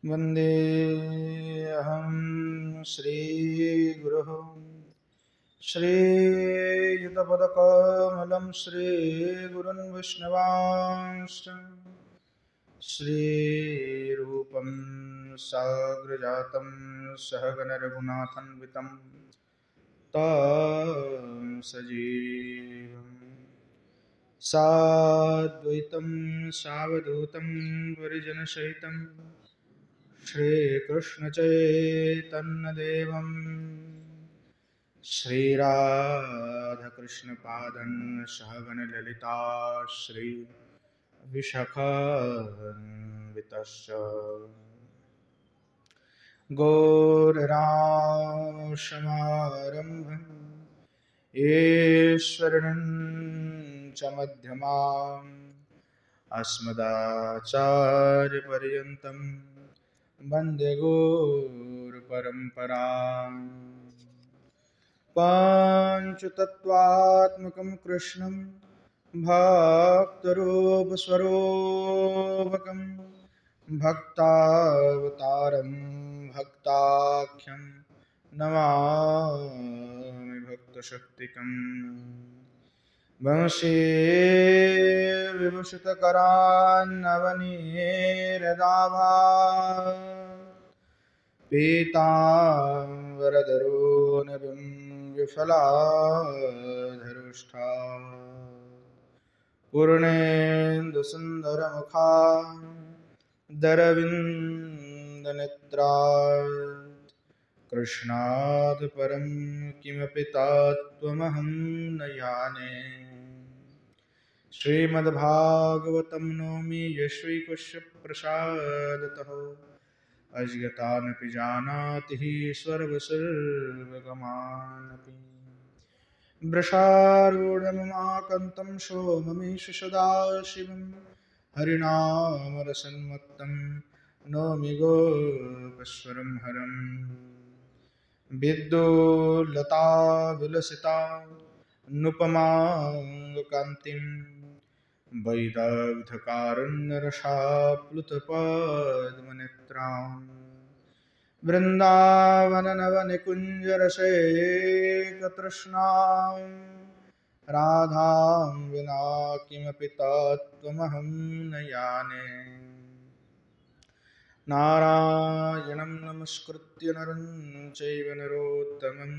वन्देऽहं श्रीगुरुः श्रीयुतपदकमलं श्रीगुरुन् वैष्णवांश्च श्रीरूपं साग्रजातं सहगणरघुनाथान्वितं तं सजीवम् साद्वैतं सावधूतं परिजनसहितं श्रीकृष्णचैतन्यदेवं श्रीराधाकृष्णपादं सहगणललिता श्रीविशाखान्वितश्च गौररामसमारम्भं ईश्वरं च मध्यमाम् अस्मदाचार्यपर्यन्तं वन्दे गुरुपरम्पराम् पाञ्चतत्त्वात्मकं कृष्णं भक्तरूपस्वरूपकं भक्तावतारं भक्ताख्यं नमामि भक्तशक्तिकम् वंशे विभूषितकरान्नवनीरदाभा पीताम्बरधरोऽनभिं विफलाधरुष्ठा पूर्णेन्दुसुन्दरमुखा दरविन्दनेत्रा कृष्णात् परं किमपि तत्त्वमहं न जाने। श्रीमद्भागवतं नौमि यश्वैकस्य प्रसादतः अज्ञातानपि जानाति सर्वगमानपि वृषारूढममाकन्तं सोममेष सदाशिवं हरिनामरसन्मत्तं नौमि गोपस्वरं हरम् विद्युल्लता विलसिता नुपमाङ्गकान्तिं वैदग्ध्यकारुण्यरसाप्लुतपद्मनेत्रां वृन्दावननवनिकुञ्जरसैकतृष्णां राधां विना किमपि तत्त्वमहं न जाने। नारायणं नमस्कृत्य नरं चैव नरोत्तमं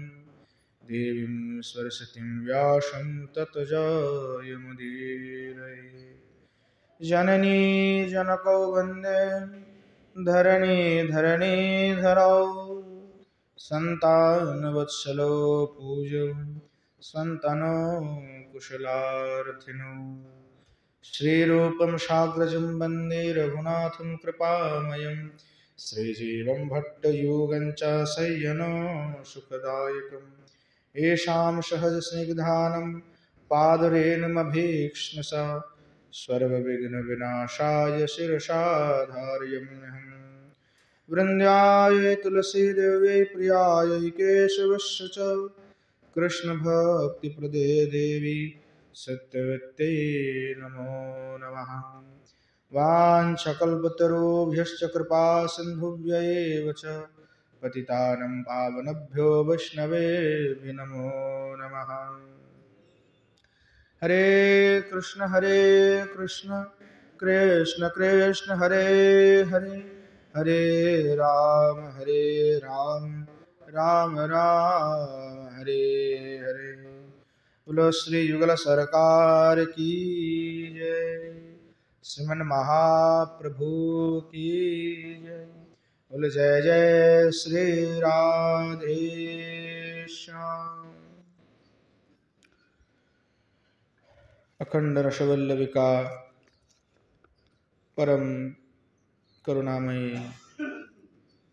देवीं सरस्वतीं व्यासं ततो जयमुदीरये। जननी जनकौ वन्दे धरणीधरणीधरौ सन्तानवत्सलो पूज्यो सन्तनो कुशलार्थिनो श्रीरूपं साग्रजं वन्दे रघुनाथं कृपामयं श्रीजीवं भट्टयोगं च शय्यनो सुखदायकम् येषां सहजस्निग्धानं पादरेणुमभीक्ष्णसा सर्वविघ्नविनाशाय शिरसा धारयाम्यहम्। वृन्द्याय तुलसीदेव्यै प्रियायै केशवस्य च कृष्णभक्तिप्रदे देवी सत्यवत्यै नमो नमः। वाञ्छकल्पतरुभ्यश्च कृपा सिन्धुभ्यैव च पतितानं पावनेभ्यो वैष्णवेभ्यो नमो नमः। हरे कृष्ण कृष्ण कृष्ण हरे हरे हरे राम राम राम हरे हरे। बोलो श्री युगल सरकार की जय, श्रीमन महाप्रभु की जय। बोलो जय जय श्री राधे श्याम। अखंड रसवल्लभिका परम करुणामयी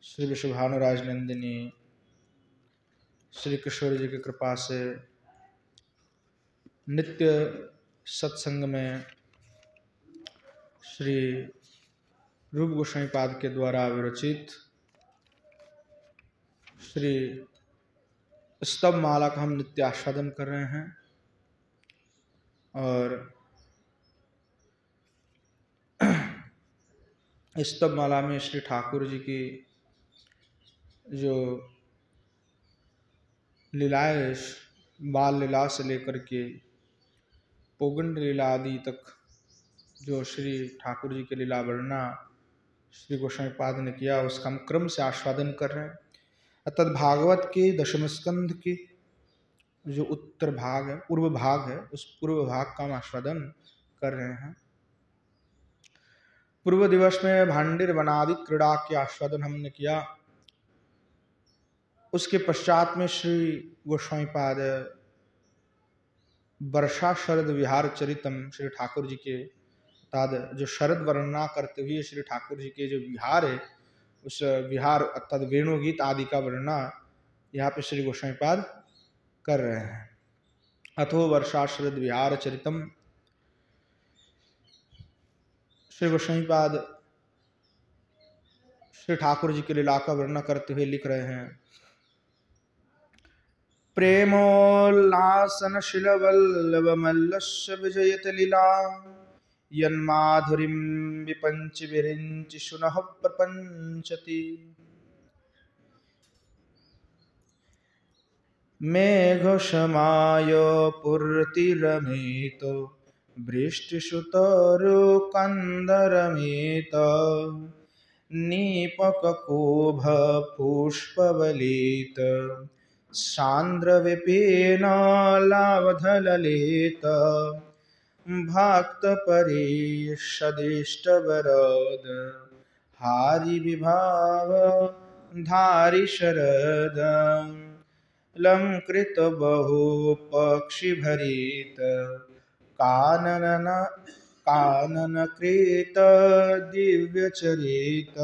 श्री विश्वभानुराज नंदिनी श्री किशोर जी की कृपा से नित्य सत्संग में श्री रूप गोस्वामी पाद के द्वारा विरचित श्री स्तव माला का हम नित्य आस्वादन कर रहे हैं और स्तव माला में श्री ठाकुर जी की जो लीलाएं, बाल लीला से लेकर के पोगंड लीला आदि तक जो श्री ठाकुर जी की लीला वर्णना श्री गोस्वामी पाद ने किया, उसका हम क्रम से आस्वादन कर रहे हैं। अर्थात भागवत के दशम स्कंध के जो उत्तर भाग है, पूर्व भाग है, उस पूर्व भाग का हम आस्वादन कर रहे हैं। पूर्व दिवस में भांडिर वनादि क्रीड़ा के आस्वादन हमने किया। उसके पश्चात में श्री गोस्वामी पाद वर्षा शरद विहार चरितम श्री ठाकुर जी के ताद जो शरद वर्णना करते हुए श्री ठाकुर जी के जो विहार है, उस विहार अर्थात वेणुगीत आदि का वर्णना यहाँ पे श्री गोस्वामी पाद कर रहे हैं। अथो वर्षा शरद विहार चरितम, श्री गोस्वामी पाद श्री ठाकुर जी के लीला का वर्णन करते हुए लिख रहे हैं। प्रेमोल्लासन शिलवल्लभ मल्लस्य विजयत लीला यन्माधुरीं विपंच विरिंच सुनः प्रपंचति। मेघशमाय पूर्तिरमेत वृष्टिसुतरुकन्दरमेत नीपककुभ पुष्पवलित सान्द्रविपिन लावधललित भक्तपरिषदिष्टवरद हारि विभाव धारि शरद लंकृत बहु पक्षि भरित कानन कृत दिव्य चरित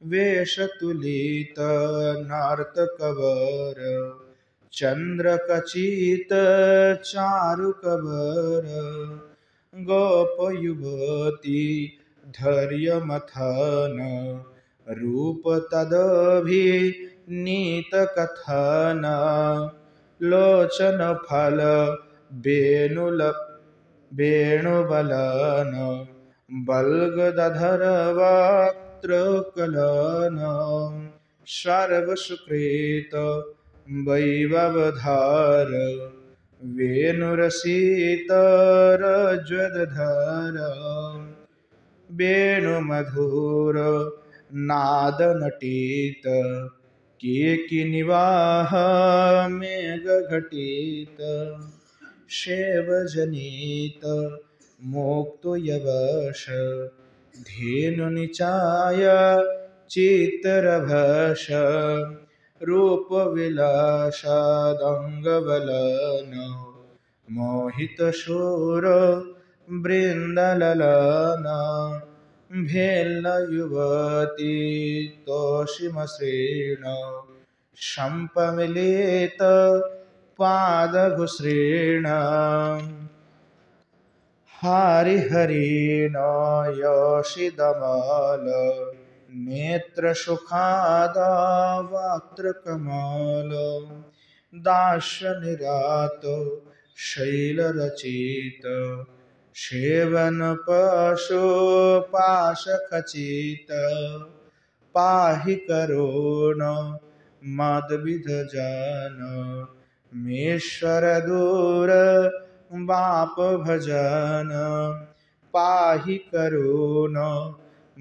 वेशतुलित नर्तकवर चंद्र कचित चारु कबर गोप युवती धैर्य मथन रूप तदभिनीत कथन लोचन फल वेणुबलन बल्गदधर वक्त्रकलन सर्वसुकृत वैभवधार वेणुरसितरज्वदधर वेणुमधुर नादनटित केकिनिवाह मेघघटित सेवजनित मोक्तो यवश धेनुनिचाय चित्रभष रूपविलासदंगवलन मोहितशूर वृन्दललन भेल्लयुवती तोषिमसृण शम्पमिलित पादघुसृण हरिहरिण यशिदमल नेत्रसुखादवक्त्रकमल दास्यनिरात शैलरचित सेवन पशुपाशखचित पाहि करुण मद्विधजन मेश्वर दूर बाप भजन पाहि करुण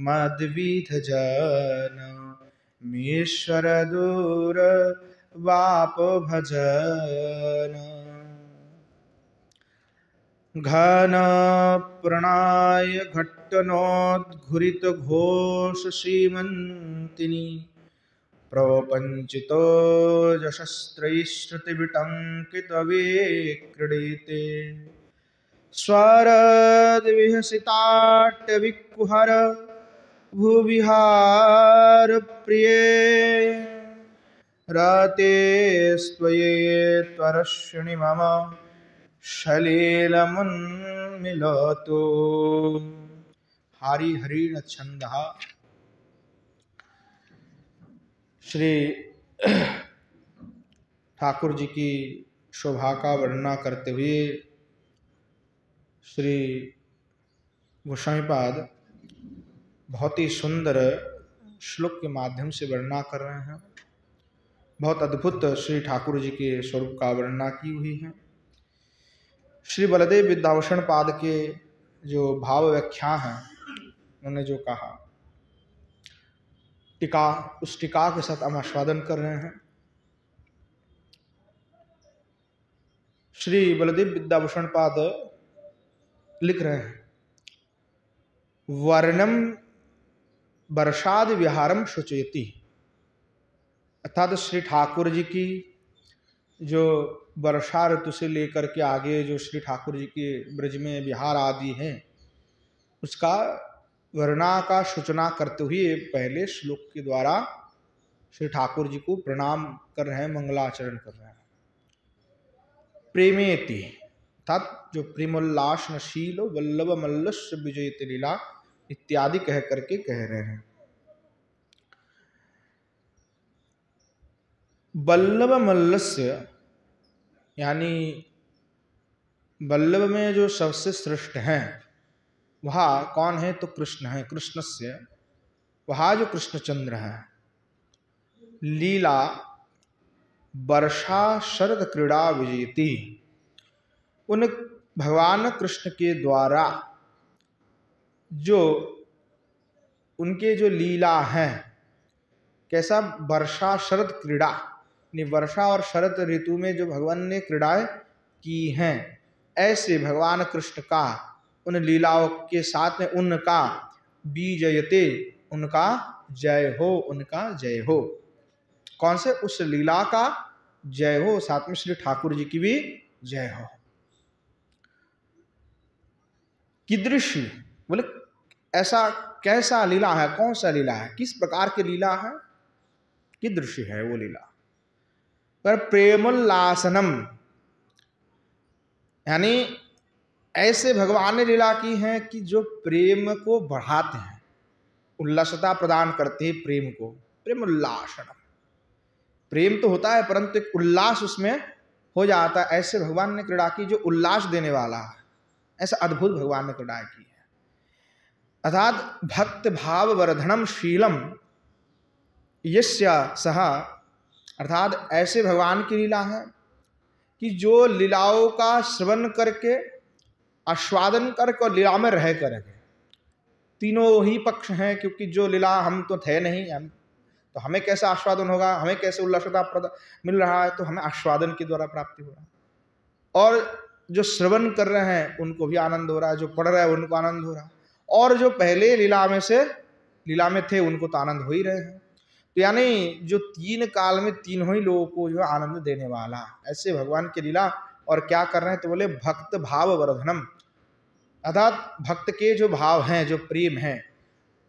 मद्विधजन मेश्वर दूर बाप भजन। घन प्रणाय घट्टनोद्घुरित घोष सीमंतिनी प्रपंचितो यशस्त्रैश्रुतिविटंकित विक्रीडिते स्वरद्विहसिताट्यविकुहर भुविहार प्रिये रते स्वये त्वरश्नि मम सलिलमुन्मिलतो। हरि हरिण छंदः। श्री ठाकुर जी की शोभा का वर्णना करते हुए श्री गोस्वामी पाद बहुत ही सुंदर श्लोक के माध्यम से वर्णना कर रहे हैं। बहुत अद्भुत श्री ठाकुर जी के स्वरूप का वर्णना की हुई है। श्री बलदेव विद्याभूषण पाद के जो भाव व्याख्या हैं, उन्होंने जो कहा, टीका, उस टीका के साथ हम आस्वादन कर रहे हैं। श्री बलदेव विद्याभूषण पाद लिख रहे हैं, वर्णम वर्षाद विहारम शुचयति, अर्थात श्री ठाकुर जी की जो वर्षा ऋतु से लेकर के आगे जो श्री ठाकुर जी के ब्रज में विहार आदि हैं, उसका वर्णना का सूचना करते हुए पहले श्लोक के द्वारा श्री ठाकुर जी को प्रणाम कर रहे हैं, मंगलाचरण कर रहे हैं। प्रेमेति, अर्थात जो प्रेमोल्लासनशील वल्लभ मल्लस्य विजयते लीला इत्यादि कह करके कह रहे हैं। वल्लभ मल्लस्य यानी वल्लभ में जो सबसे श्रेष्ठ हैं वह कौन है? तो कृष्ण है। कृष्णस्य, वह जो कृष्णचंद्र है। लीला वर्षा शरद क्रीड़ा विजयती, उन भगवान कृष्ण के द्वारा जो उनके जो लीला हैं, कैसा? वर्षा शरद क्रीड़ा, वर्षा और शरद ऋतु में जो भगवान ने क्रीड़ाएं की हैं, ऐसे भगवान कृष्ण का उन लीलाओं के साथ में उनका विजयते, उनका जय हो, उनका जय हो। कौन से? उस लीला का जय हो, साथ में श्री ठाकुर जी की भी जय हो। कीदृशी, बोले ऐसा कैसा लीला है, कौन सा लीला है, किस प्रकार की लीला है? कीदृशी है वो लीला? पर प्रेमोल्लासनम, यानी ऐसे भगवान ने लीला की है कि जो प्रेम को बढ़ाते हैं, उल्लासता प्रदान करते हैं प्रेम को। प्रेमोल्लासनम, प्रेम तो होता है परंतु एक उल्लास उसमें हो जाता है। ऐसे भगवान ने क्रीड़ा की जो उल्लास देने वाला है, ऐसा अद्भुत भगवान ने क्रीड़ा की है। अर्थात भक्त भाव वर्धनम शीलम यस्य सह, अर्थात ऐसे भगवान की लीला है कि जो लीलाओं का श्रवण करके, आस्वादन करके और लीला में रह करके, तीनों ही पक्ष हैं, क्योंकि जो लीला हम तो थे नहीं, हम तो हमें कैसा आस्वादन होगा, हमें कैसे उल्लासता मिल रहा है, तो हमें आस्वादन के द्वारा प्राप्ति हो रहा है। और जो श्रवण कर रहे हैं उनको भी आनंद हो रहा है, जो पढ़ रहे हैं उनको आनंद हो रहा है, और जो पहले लीला में थे उनको तो आनंद हो ही रहे हैं। तो यानी जो तीन काल में तीनों ही लोगों को जो आनंद देने वाला, ऐसे भगवान की लीला। और क्या कर रहे हैं? तो बोले भक्त भाव वर्धनम, अर्थात भक्त के जो भाव हैं, जो प्रेम है,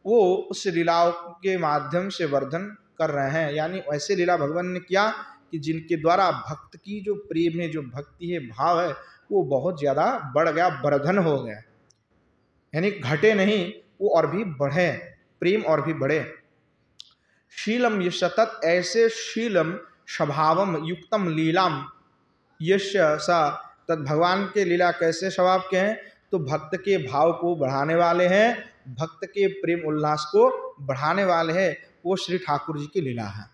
वो उस लीलाओं के माध्यम से वर्धन कर रहे हैं। यानी ऐसे लीला भगवान ने किया कि जिनके द्वारा भक्त की जो प्रेम है, जो भक्ति है, भाव है, वो बहुत ज्यादा बढ़ गया, वर्धन हो गया, यानी घटे नहीं, वो और भी बढ़े, प्रेम और भी बढ़े। शीलम यश तत्, ऐसे शीलम स्वभावम युक्तम लीलाम यश सा, तत् भगवान के लीला कैसे स्वभाव के हैं? तो भक्त के भाव को बढ़ाने वाले हैं, भक्त के प्रेम उल्लास को बढ़ाने वाले हैं, वो श्री ठाकुर जी की लीला है।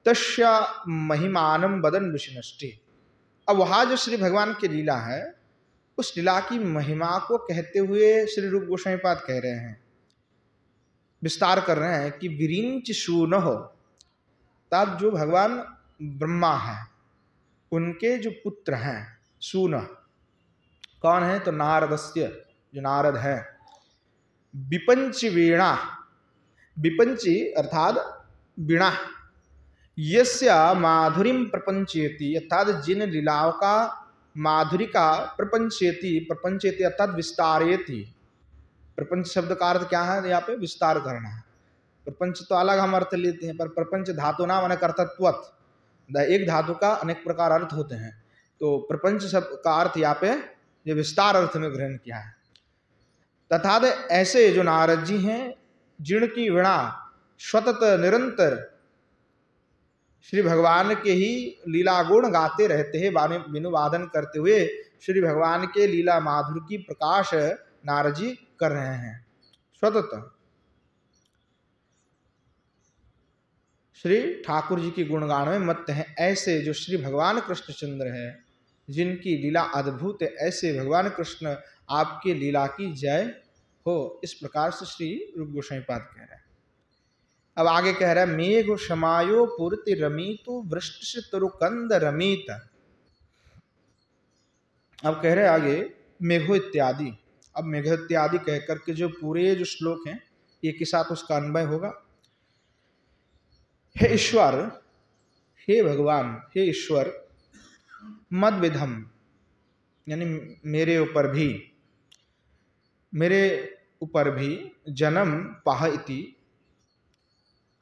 तस्य महिमानम वदन विष्णुष्टि, अब वहाँ जो श्री भगवान की लीला है, उस लीला की महिमा को कहते हुए श्री रूप गोस्वामी पाद कह रहे हैं, विस्तार कर रहे हैं कि विरिंच सूनहो, तब जो भगवान ब्रह्मा है उनके जो पुत्र हैं सून, कौन है? तो नारदस्य, जो नारद है। विपंच वीणा, विपंची अर्थात वीणा, यस्य माधुरीम प्रपंचेति, अर्थात जिन लीलाओं का माधुरी का प्रपंचेति, प्रपंचेति अर्थात विस्तारेति। प्रपंच शब्द का अर्थ क्या है? यहाँ पे विस्तार करना है। प्रपंच तो अलग हम अर्थ लेते हैं, पर प्रपंच धातु नाम अनेक अर्थत्वत्, एक धातु का अनेक प्रकार अर्थ होते हैं। तो प्रपंच शब्द का अर्थ यहाँ पे ये विस्तार अर्थ में ग्रहण किया है। तथा ऐसे जो नारद जी हैं, जिनकी वीणा सतत निरंतर श्री भगवान के ही लीला गुण गाते रहते हैं, बिनु वादन करते हुए श्री भगवान के लीला माधुर की प्रकाश नारद जी कर रहे हैं। सतत श्री ठाकुर जी की गुणगान में मत्त हैं। ऐसे जो श्री भगवान कृष्णचंद्र है, जिनकी लीला अद्भुत है, ऐसे भगवान कृष्ण आपके लीला की जय हो। इस प्रकार से श्री रूप गोस्वामी पाद कह रहे हैं। अब आगे कह रहा है, मेघ शमायो पूर्ति रमीतु वृष्टि से तरुकंद रमीत। अब कह रहे हैं आगे मेघो इत्यादि। अब मेघ इत्यादि कह करके जो पूरे जो श्लोक हैं, ये के साथ उसका अन्वय होगा। हे ईश्वर, हे भगवान, हे ईश्वर, मद विधम, यानी मेरे ऊपर भी जन्म पाह इति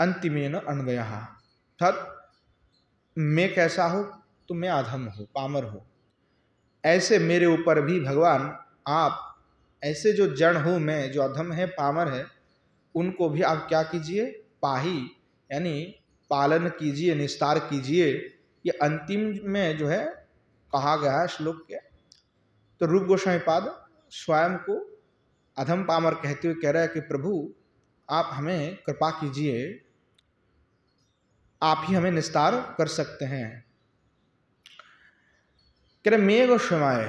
अंतिमेन अन्वय। अर्थात मैं कैसा हो तो मैं अधम हो, पामर हो, ऐसे मेरे ऊपर भी भगवान आप ऐसे जो जड़ हो, मैं जो अधम है, पामर है, उनको भी आप क्या कीजिए, पाही यानी पालन कीजिए, निस्तार कीजिए। ये अंतिम में जो है कहा गया है श्लोक के। तो रूप गोस्वामी पाद स्वयं को अधम पामर कहते हुए कह रहा है कि प्रभु आप हमें कृपा कीजिए, आप ही हमें निस्तार कर सकते हैं। कह रहे मेघ शमाय,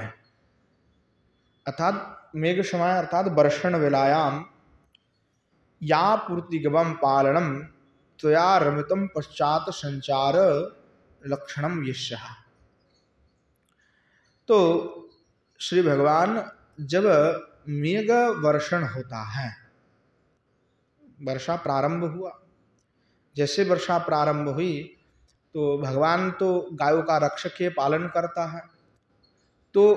अर्थात मेघ शमाय अर्थात वर्षण वेलायाम या पूर्तिगमम पालनम त्वया रमितम पश्चात संचार लक्षणम यस्यः। तो श्री भगवान जब मेघ वर्षण होता है, वर्षा प्रारंभ हुआ, जैसे वर्षा प्रारंभ हुई तो भगवान तो गायों का रक्षक है, पालन करता है। तो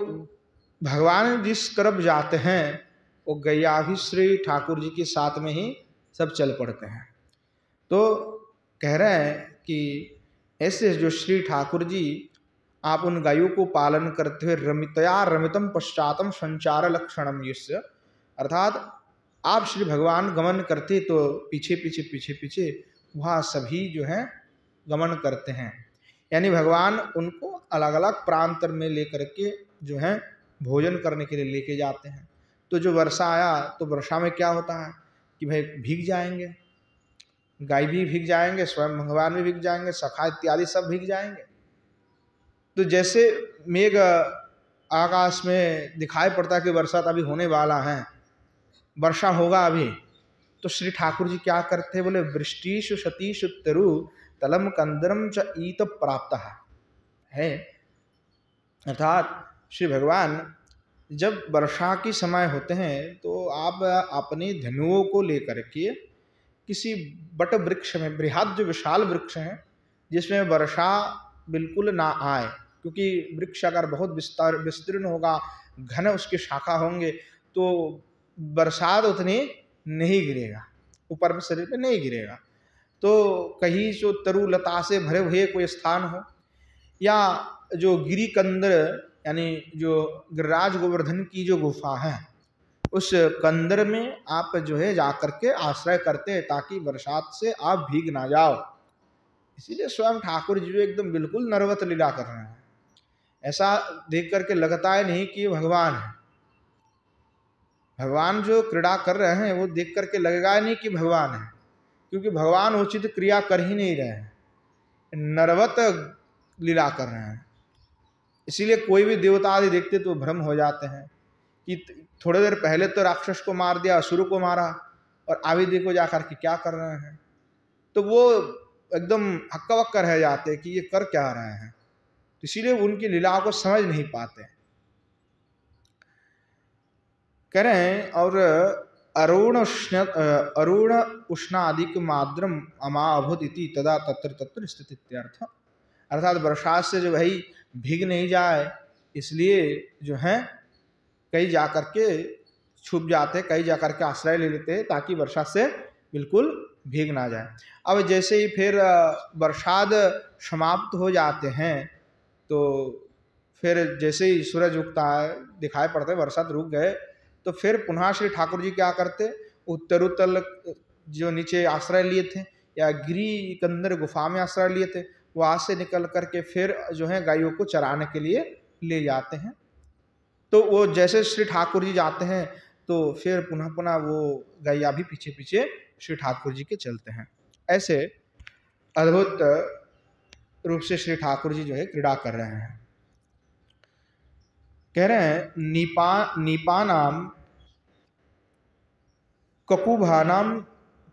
भगवान जिस तरफ जाते हैं वो गैया भी श्री ठाकुर जी के साथ में ही सब चल पड़ते हैं। तो कह रहे हैं कि ऐसे जो श्री ठाकुर जी आप उन गायों को पालन करते हुए रमितया रमितम पश्चातम संचार लक्षणम यस्य, अर्थात आप श्री भगवान गमन करते तो पीछे पीछे पीछे पीछे वहाँ सभी जो है गमन करते हैं। यानी भगवान उनको अलग अलग प्रांतर में लेकर के जो है भोजन करने के लिए लेके जाते हैं। तो जो वर्षा आया तो वर्षा में क्या होता है कि भाई भीग जाएंगे, गाय भी भीग जाएंगे, स्वयं भगवान भी भीग जाएंगे, सखा इत्यादि सब भीग जाएंगे। तो जैसे मेघ आकाश में दिखाई पड़ता है कि वर्षा अभी होने वाला है, वर्षा होगा अभी, तो श्री ठाकुर जी क्या करते हैं, बोले वृष्टिषु सतीषु तरु तलम कंदरम च ईत प्राप्त है। अर्थात श्री भगवान जब वर्षा की समय होते हैं तो आप अपने धनुओं को लेकर के किसी बट वृक्ष में, बृहद जो विशाल वृक्ष है जिसमें वर्षा बिल्कुल ना आए, क्योंकि वृक्ष अगर बहुत विस्तीर्ण होगा, घन उसके शाखा होंगे, तो बरसात उतनी नहीं गिरेगा, ऊपर में शरीर पे नहीं गिरेगा। तो कहीं जो तरु लता से भरे हुए कोई स्थान हो, या जो गिरी कंदर यानी जो गिरिराज गोवर्धन की जो गुफा है, उस कंदर में आप जो है जाकर के आश्रय करते हैं ताकि बरसात से आप भीग ना जाओ। इसीलिए स्वयं ठाकुर जी एकदम बिल्कुल नरवत लीला कर रहे हैं। ऐसा देख करके लगता है नहीं कि भगवान है। भगवान जो क्रीड़ा कर रहे हैं वो देख करके लगेगा नहीं कि भगवान है, क्योंकि भगवान उचित क्रिया कर ही नहीं रहे हैं, नरवत लीला कर रहे हैं। इसीलिए कोई भी देवता आदि देखते तो भ्रम हो जाते हैं कि थोड़ी देर पहले तो राक्षस को मार दिया, असुर को मारा, और अभी देखो जाकर के क्या कर रहे हैं। तो वो एकदम हक्का बक्का रह जाते हैं कि ये कर क्या रहे हैं। तो इसीलिए उनकी लीलाओं को समझ नहीं पाते। कह रहे हैं और अरुण उष्णादिक माद्रम अमा अभूत इति तदा तत्र तत्र स्थित इत्यर्थ। अर्थात बरसात से जो भाई भीग नहीं जाए, इसलिए जो है कहीं जाकर के छुप जाते, कहीं जाकर के आश्रय ले लेते ताकि बरसात से बिल्कुल भीग ना जाए। अब जैसे ही फिर बरसात समाप्त हो जाते हैं तो फिर जैसे ही सूरज उगता है, दिखाई पड़ता है बरसात रुक गए, तो फिर पुनः श्री ठाकुर जी क्या करते, उत्तरोत्तर जो नीचे आश्रय लिए थे या गिरी कंदर गुफा में आश्रय लिए थे, वहाँ से निकल करके फिर जो है गायों को चराने के लिए ले जाते हैं। तो वो जैसे श्री ठाकुर जी जाते हैं तो फिर पुनः पुनः वो गैया भी पीछे पीछे श्री ठाकुर जी के चलते हैं। ऐसे अद्भुत रूप से श्री ठाकुर जी जो है क्रीड़ा कर रहे हैं। कह रहे हैं नीपानाम ककुभानाम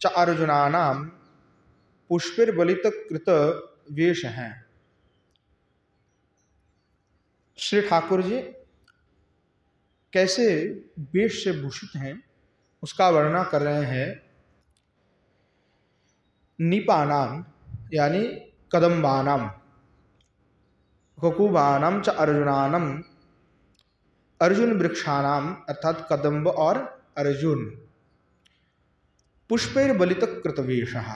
च अर्जुनानाम पुष्पिर्बलित कृत वेश हैं। श्री ठाकुर जी कैसे वेश से भूषित हैं उसका वर्णन कर रहे हैं। नीपानाम यानी कदम्बानाम, ककुबानाम च अर्जुनानम, अर्जुन वृक्षानाम अर्थात कदम्ब और अर्जुन, पुष्पेर बलित कृतवेशः,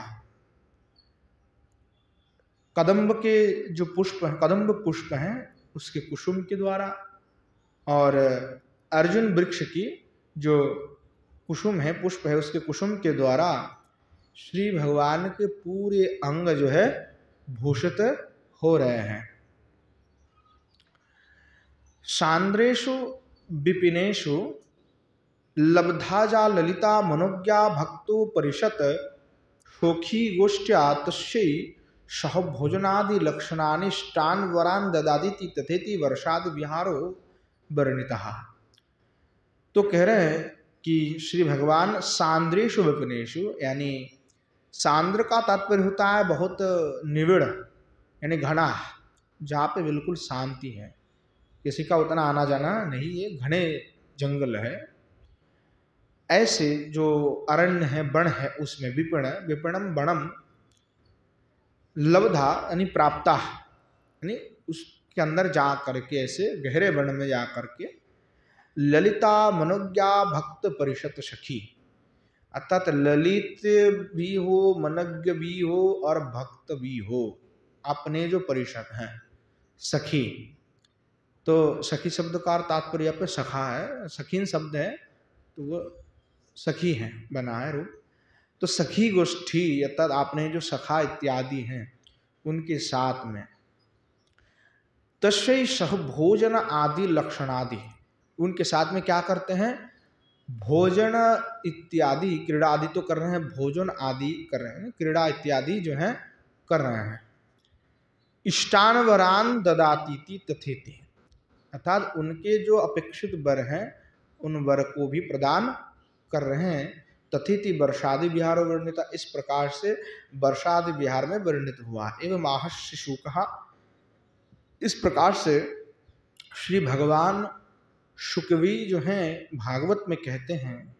कदम्ब के जो पुष्प हैं, कदम्ब पुष्प हैं उसके कुसुम के द्वारा, और अर्जुन वृक्ष की जो कुसुम है, पुष्प है, उसके कुसुम के द्वारा श्री भगवान के पूरे अंग जो है भूषित हो रहे हैं। सांद्रेषु विपिनेषु लब्धाजा ललिता मनोज्ञा भक्तो परिषत शोखी गोष्ठ्या तस्यै सह भोजनादि लक्षणानिष्टान वरान ददादिति तथेति वर्षादि विहारो वर्णितः। तो कह रहे हैं कि श्री भगवान सांद्रेषु विपिनेषु, यानी सांद्र का तात्पर्य होता है बहुत निविड़ यानी घना, जहाँ पे बिल्कुल शांति है, किसी का उतना आना जाना नहीं है, घने जंगल है, ऐसे जो अरण्य है, वन है, उसमें विपणम वनम लब्धा यानी प्राप्ता, यानी उसके अंदर जा करके, ऐसे गहरे वन में जा करके ललिता मनोज्ञा भक्त परिषद सखी, अर्थात ललित भी हो, मनज्ञ भी हो और भक्त भी हो, अपने जो परिषद हैं सखी। तो सखी शब्द का तात्पर्य यहाँ पे सखा है, सखीन शब्द है तो वो सखी है, बना है रूप। तो सखी गोष्ठी अर्थात आपने जो सखा इत्यादि हैं उनके साथ में, तस्यै सह भोजन आदि लक्षणादि, उनके साथ में क्या करते हैं, भोजन इत्यादि, क्रीड़ा आदि तो कर रहे हैं, भोजन आदि कर रहे हैं, क्रीड़ा इत्यादि जो है कर रहे हैं। इष्टान वरान ददातीति तथेति, अर्थात उनके जो अपेक्षित वर हैं उन वर को भी प्रदान कर रहे हैं। तथेति वर्षादि विहार वर्णित, इस प्रकार से वर्षादि विहार में वर्णित हुआ। एवं आहस्य शुकः, इस प्रकार से श्री भगवान शुकवी जो हैं भागवत में कहते हैं,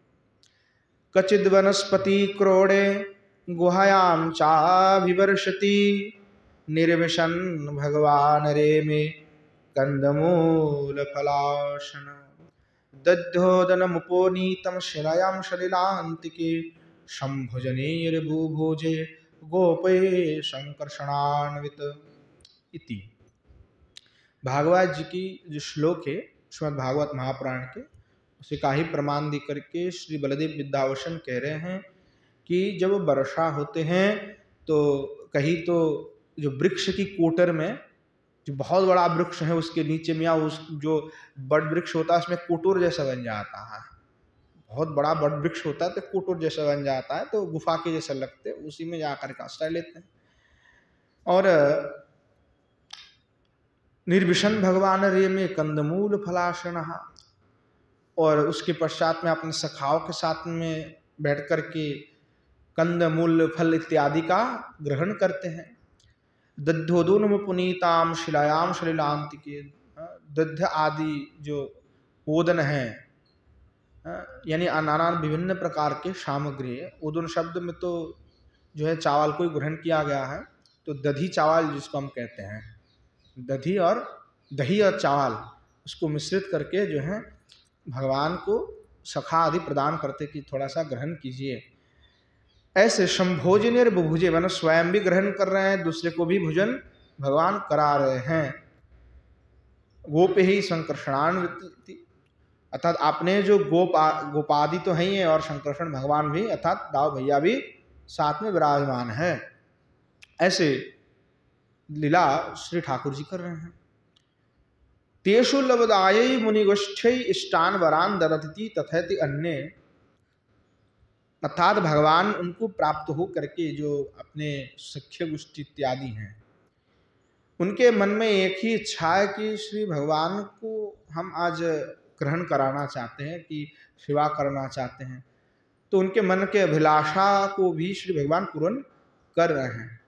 कचिद वनस्पति क्रोड़े गुहायाम चाभिवर्षति निर्विशन भगवान रे में कंदमूल फलाशन दध्योदन मुपोनीतम शिलायाम सलिलांतिके शंभुजनेर्भुभोजे गोपे संकर्षणान्वित इति। भागवत जी की जो श्लोक है श्रीमद् भागवत महापुराण के, उसे का ही प्रमाण दे करके श्री बलदेव विद्यावसन कह रहे हैं कि जब वर्षा होते हैं तो कहीं तो जो वृक्ष की कोटर में, जो बहुत बड़ा वृक्ष है उसके नीचे में, या उस जो बड़ वृक्ष होता है उसमें कोटोर जैसा बन जाता है, बहुत बड़ा बड़ वृक्ष होता है तो कोटोर जैसा बन जाता है, तो गुफा के जैसा लगते हैं, उसी में जाकर के आश्रय लेते हैं। और निर्विशन भगवान रे में कंदमूल फलाशन, और उसके पश्चात में अपने सखाओं के साथ में बैठ कर के कंदमूल फल इत्यादि का ग्रहण करते हैं। दध्योदन पुनीताम शिलायाम सलिलांतिके, दध्य आदि जो ओदन है, यानी नाना विभिन्न प्रकार के सामग्री है। ओदन शब्द में तो जो है चावल को ग्रहण किया गया है, तो दधी चावल जिसको हम कहते हैं, दही और चावल उसको मिश्रित करके जो है भगवान को सखा आदि प्रदान करते कि थोड़ा सा ग्रहण कीजिए। ऐसे संभोजनेर बुभुजे, मैंने स्वयं भी ग्रहण कर रहे हैं, दूसरे को भी भोजन भगवान करा रहे हैं। गोप ही संकर्षणान्वित, अर्थात आपने जो गोपादि तो है ही है, और संकर्षण भगवान भी अर्थात दाव भैया भी साथ में विराजमान है। ऐसे लीला श्री ठाकुर जी कर रहे हैं। तेषु लब्धायै मुनिगोष्ठ्यै इष्टान वरान ददति तथैति अन्ये अर्थात भगवान उनको प्राप्त हो करके जो अपने सख्य गोष्ठी इत्यादि हैं, उनके मन में एक ही इच्छा है कि श्री भगवान को हम आज ग्रहण कराना चाहते हैं, कि सेवा करना चाहते हैं। तो उनके मन के अभिलाषा को भी श्री भगवान पूर्ण कर रहे हैं।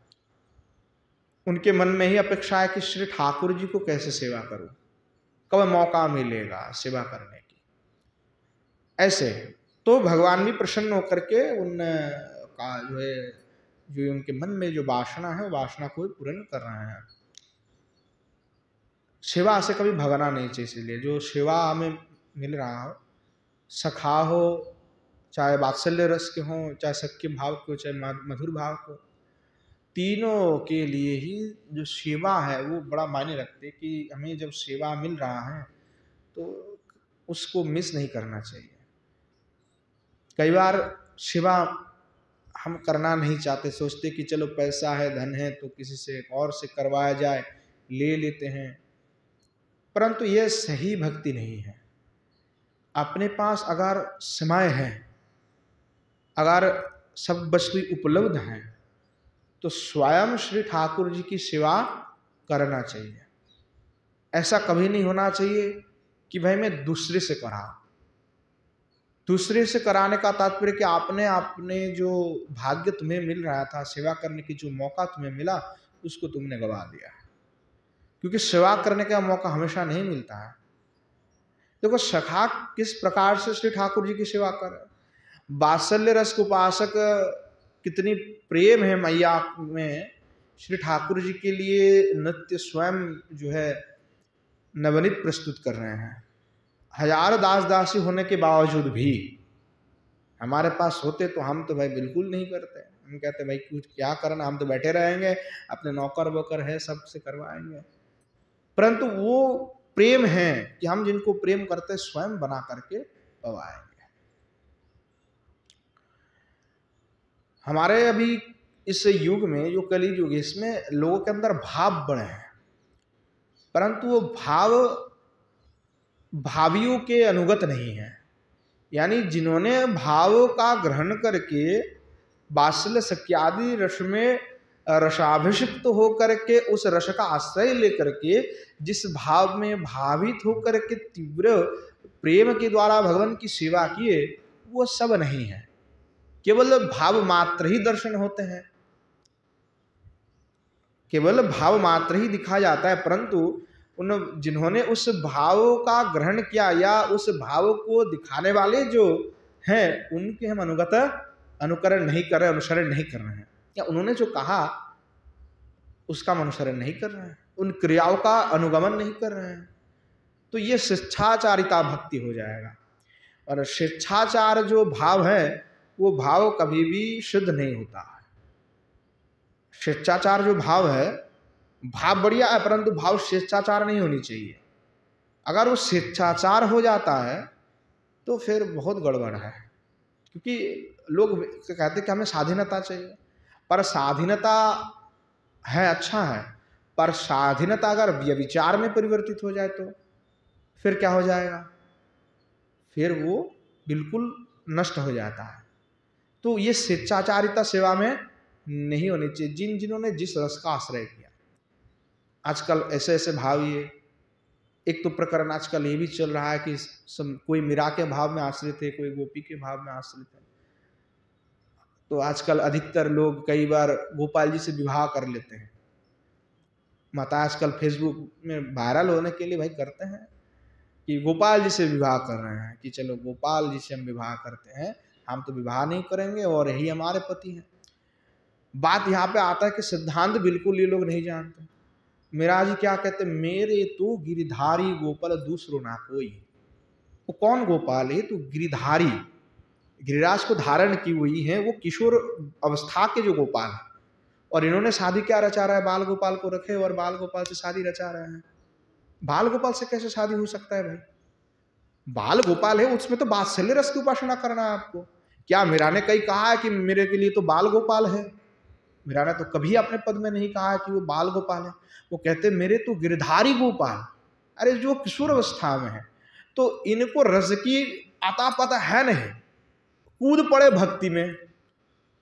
उनके मन में ही अपेक्षा है कि श्री ठाकुर जी को कैसे सेवा करूं, कब मौका मिलेगा सेवा करने की। ऐसे तो भगवान भी प्रसन्न होकर के उन का जो है, जो उनके मन में जो वासना है, वासना को पूर्ण कर रहे हैं। सेवा से कभी भगना नहीं चाहिए। इसलिए जो सेवा हमें मिल रहा हो, सखा हो, चाहे वात्सल्य रस के हो, चाहे सख्य भाव के हो, चाहे मधुर भाव को, तीनों के लिए ही जो सेवा है वो बड़ा मायने रखते। कि हमें जब सेवा मिल रहा है तो उसको मिस नहीं करना चाहिए। कई बार सेवा हम करना नहीं चाहते, सोचते कि चलो पैसा है, धन है, तो किसी से और से करवाया जाए, ले लेते हैं। परंतु यह सही भक्ति नहीं है। अपने पास अगर समय है, अगर सब वस्तु उपलब्ध हैं, तो स्वयं श्री ठाकुर जी की सेवा करना चाहिए। ऐसा कभी नहीं होना चाहिए कि भाई मैं दूसरे से कराऊं। दूसरे से कराने का तात्पर्य कि आपने जो भाग्य तुम्हें मिल रहा था, सेवा करने की जो मौका तुम्हें मिला, उसको तुमने गवा दिया। क्योंकि सेवा करने का मौका हमेशा नहीं मिलता है। देखो सखा किस प्रकार से श्री ठाकुर जी की सेवा कर, वात्सल्य रस के उपासक कितनी प्रेम है मैया में, श्री ठाकुर जी के लिए नित्य स्वयं जो है नवनीत प्रस्तुत कर रहे हैं। हजार दास दासी होने के बावजूद भी हमारे पास होते तो हम तो भाई बिल्कुल नहीं करते। हम कहते भाई कुछ क्या करना, हम तो बैठे रहेंगे, अपने नौकर वोकर है सबसे करवाएंगे। परंतु वो प्रेम है कि हम जिनको प्रेम करते स्वयं बना करके पवाएंगे। हमारे अभी इस युग में जो कली युग है, इसमें लोगों के अंदर भाव बड़े हैं, परंतु वो भाव भावियों के अनुगत नहीं है। यानी जिन्होंने भाव का ग्रहण करके वात्सल्य सख्यादि रस में रसाभिषिक्त होकर के उस रस का आश्रय लेकर के जिस भाव में भावित होकर के तीव्र प्रेम के द्वारा भगवान की सेवा किए, वो सब नहीं है। केवल भाव मात्र ही दर्शन होते हैं, केवल भाव मात्र ही दिखा जाता है। परंतु उन जिन्होंने उस भाव का ग्रहण किया या उस भाव को दिखाने वाले जो हैं, उनके हम अनुकरण नहीं कर रहे, अनुसरण नहीं कर रहे हैं, या उन्होंने जो कहा उसका हम अनुसरण नहीं कर रहे हैं, उन क्रियाओं का अनुगमन नहीं कर रहे हैं, तो ये शिक्षाचारिता भक्ति हो जाएगा। और शिक्षाचार जो भाव है वो भाव कभी भी शुद्ध नहीं होता है। शिक्षाचार जो भाव है, भाव बढ़िया है, परंतु भाव शिक्षाचार नहीं होनी चाहिए। अगर वो शिक्षाचार हो जाता है तो फिर बहुत गड़बड़ है। क्योंकि लोग कहते हैं कि हमें स्वाधीनता चाहिए, पर स्वाधीनता है, अच्छा है, पर स्वाधीनता अगर व्यभिचार में परिवर्तित हो जाए तो फिर क्या हो जाएगा, फिर वो बिल्कुल नष्ट हो जाता है। तो ये शिक्षाचारिता सेवा में नहीं होनी चाहिए। जिन्होंने जिस रस का आश्रय किया, आजकल ऐसे ऐसे भाव, ये एक तो प्रकरण आजकल ये भी चल रहा है कि कोई मीरा के भाव में आश्रित है, कोई गोपी के भाव में आश्रित है। तो आजकल अधिकतर लोग कई बार गोपाल जी से विवाह कर लेते हैं। माता आजकल फेसबुक में वायरल होने के लिए भाई करते हैं कि गोपाल जी से विवाह कर रहे हैं, कि चलो गोपाल जी से हम विवाह करते हैं, हम तो विवाह नहीं करेंगे और यही हमारे पति हैं। बात यहाँ पे आता है कि सिद्धांत बिल्कुल ये लोग नहीं जानते। मेरा जी क्या कहते, मेरे तो गिरिधारी गोपाल दूसरो ना कोई। वो कौन गोपाल है? तो गिरिधारी, गिरिराज को धारण की हुई है, वो किशोर अवस्था के जो गोपाल है। और इन्होंने शादी क्या रचा रहा है, बाल गोपाल को रखे और बाल गोपाल से शादी रचा रहे हैं। बाल गोपाल से कैसे शादी हो सकता है भाई? बाल गोपाल है, उसमें तो वात्सल्य रस की उपासना करना है आपको। क्या मीरा ने कहीं कहा है कि मेरे के लिए तो बाल गोपाल है? मीरा ने तो कभी अपने पद में नहीं कहा है कि वो बाल गोपाल है। वो कहते मेरे तो गिरधारी गोपाल। अरे जो किशोर अवस्था में है, तो इनको रस की आता पता है नहीं, कूद पड़े भक्ति में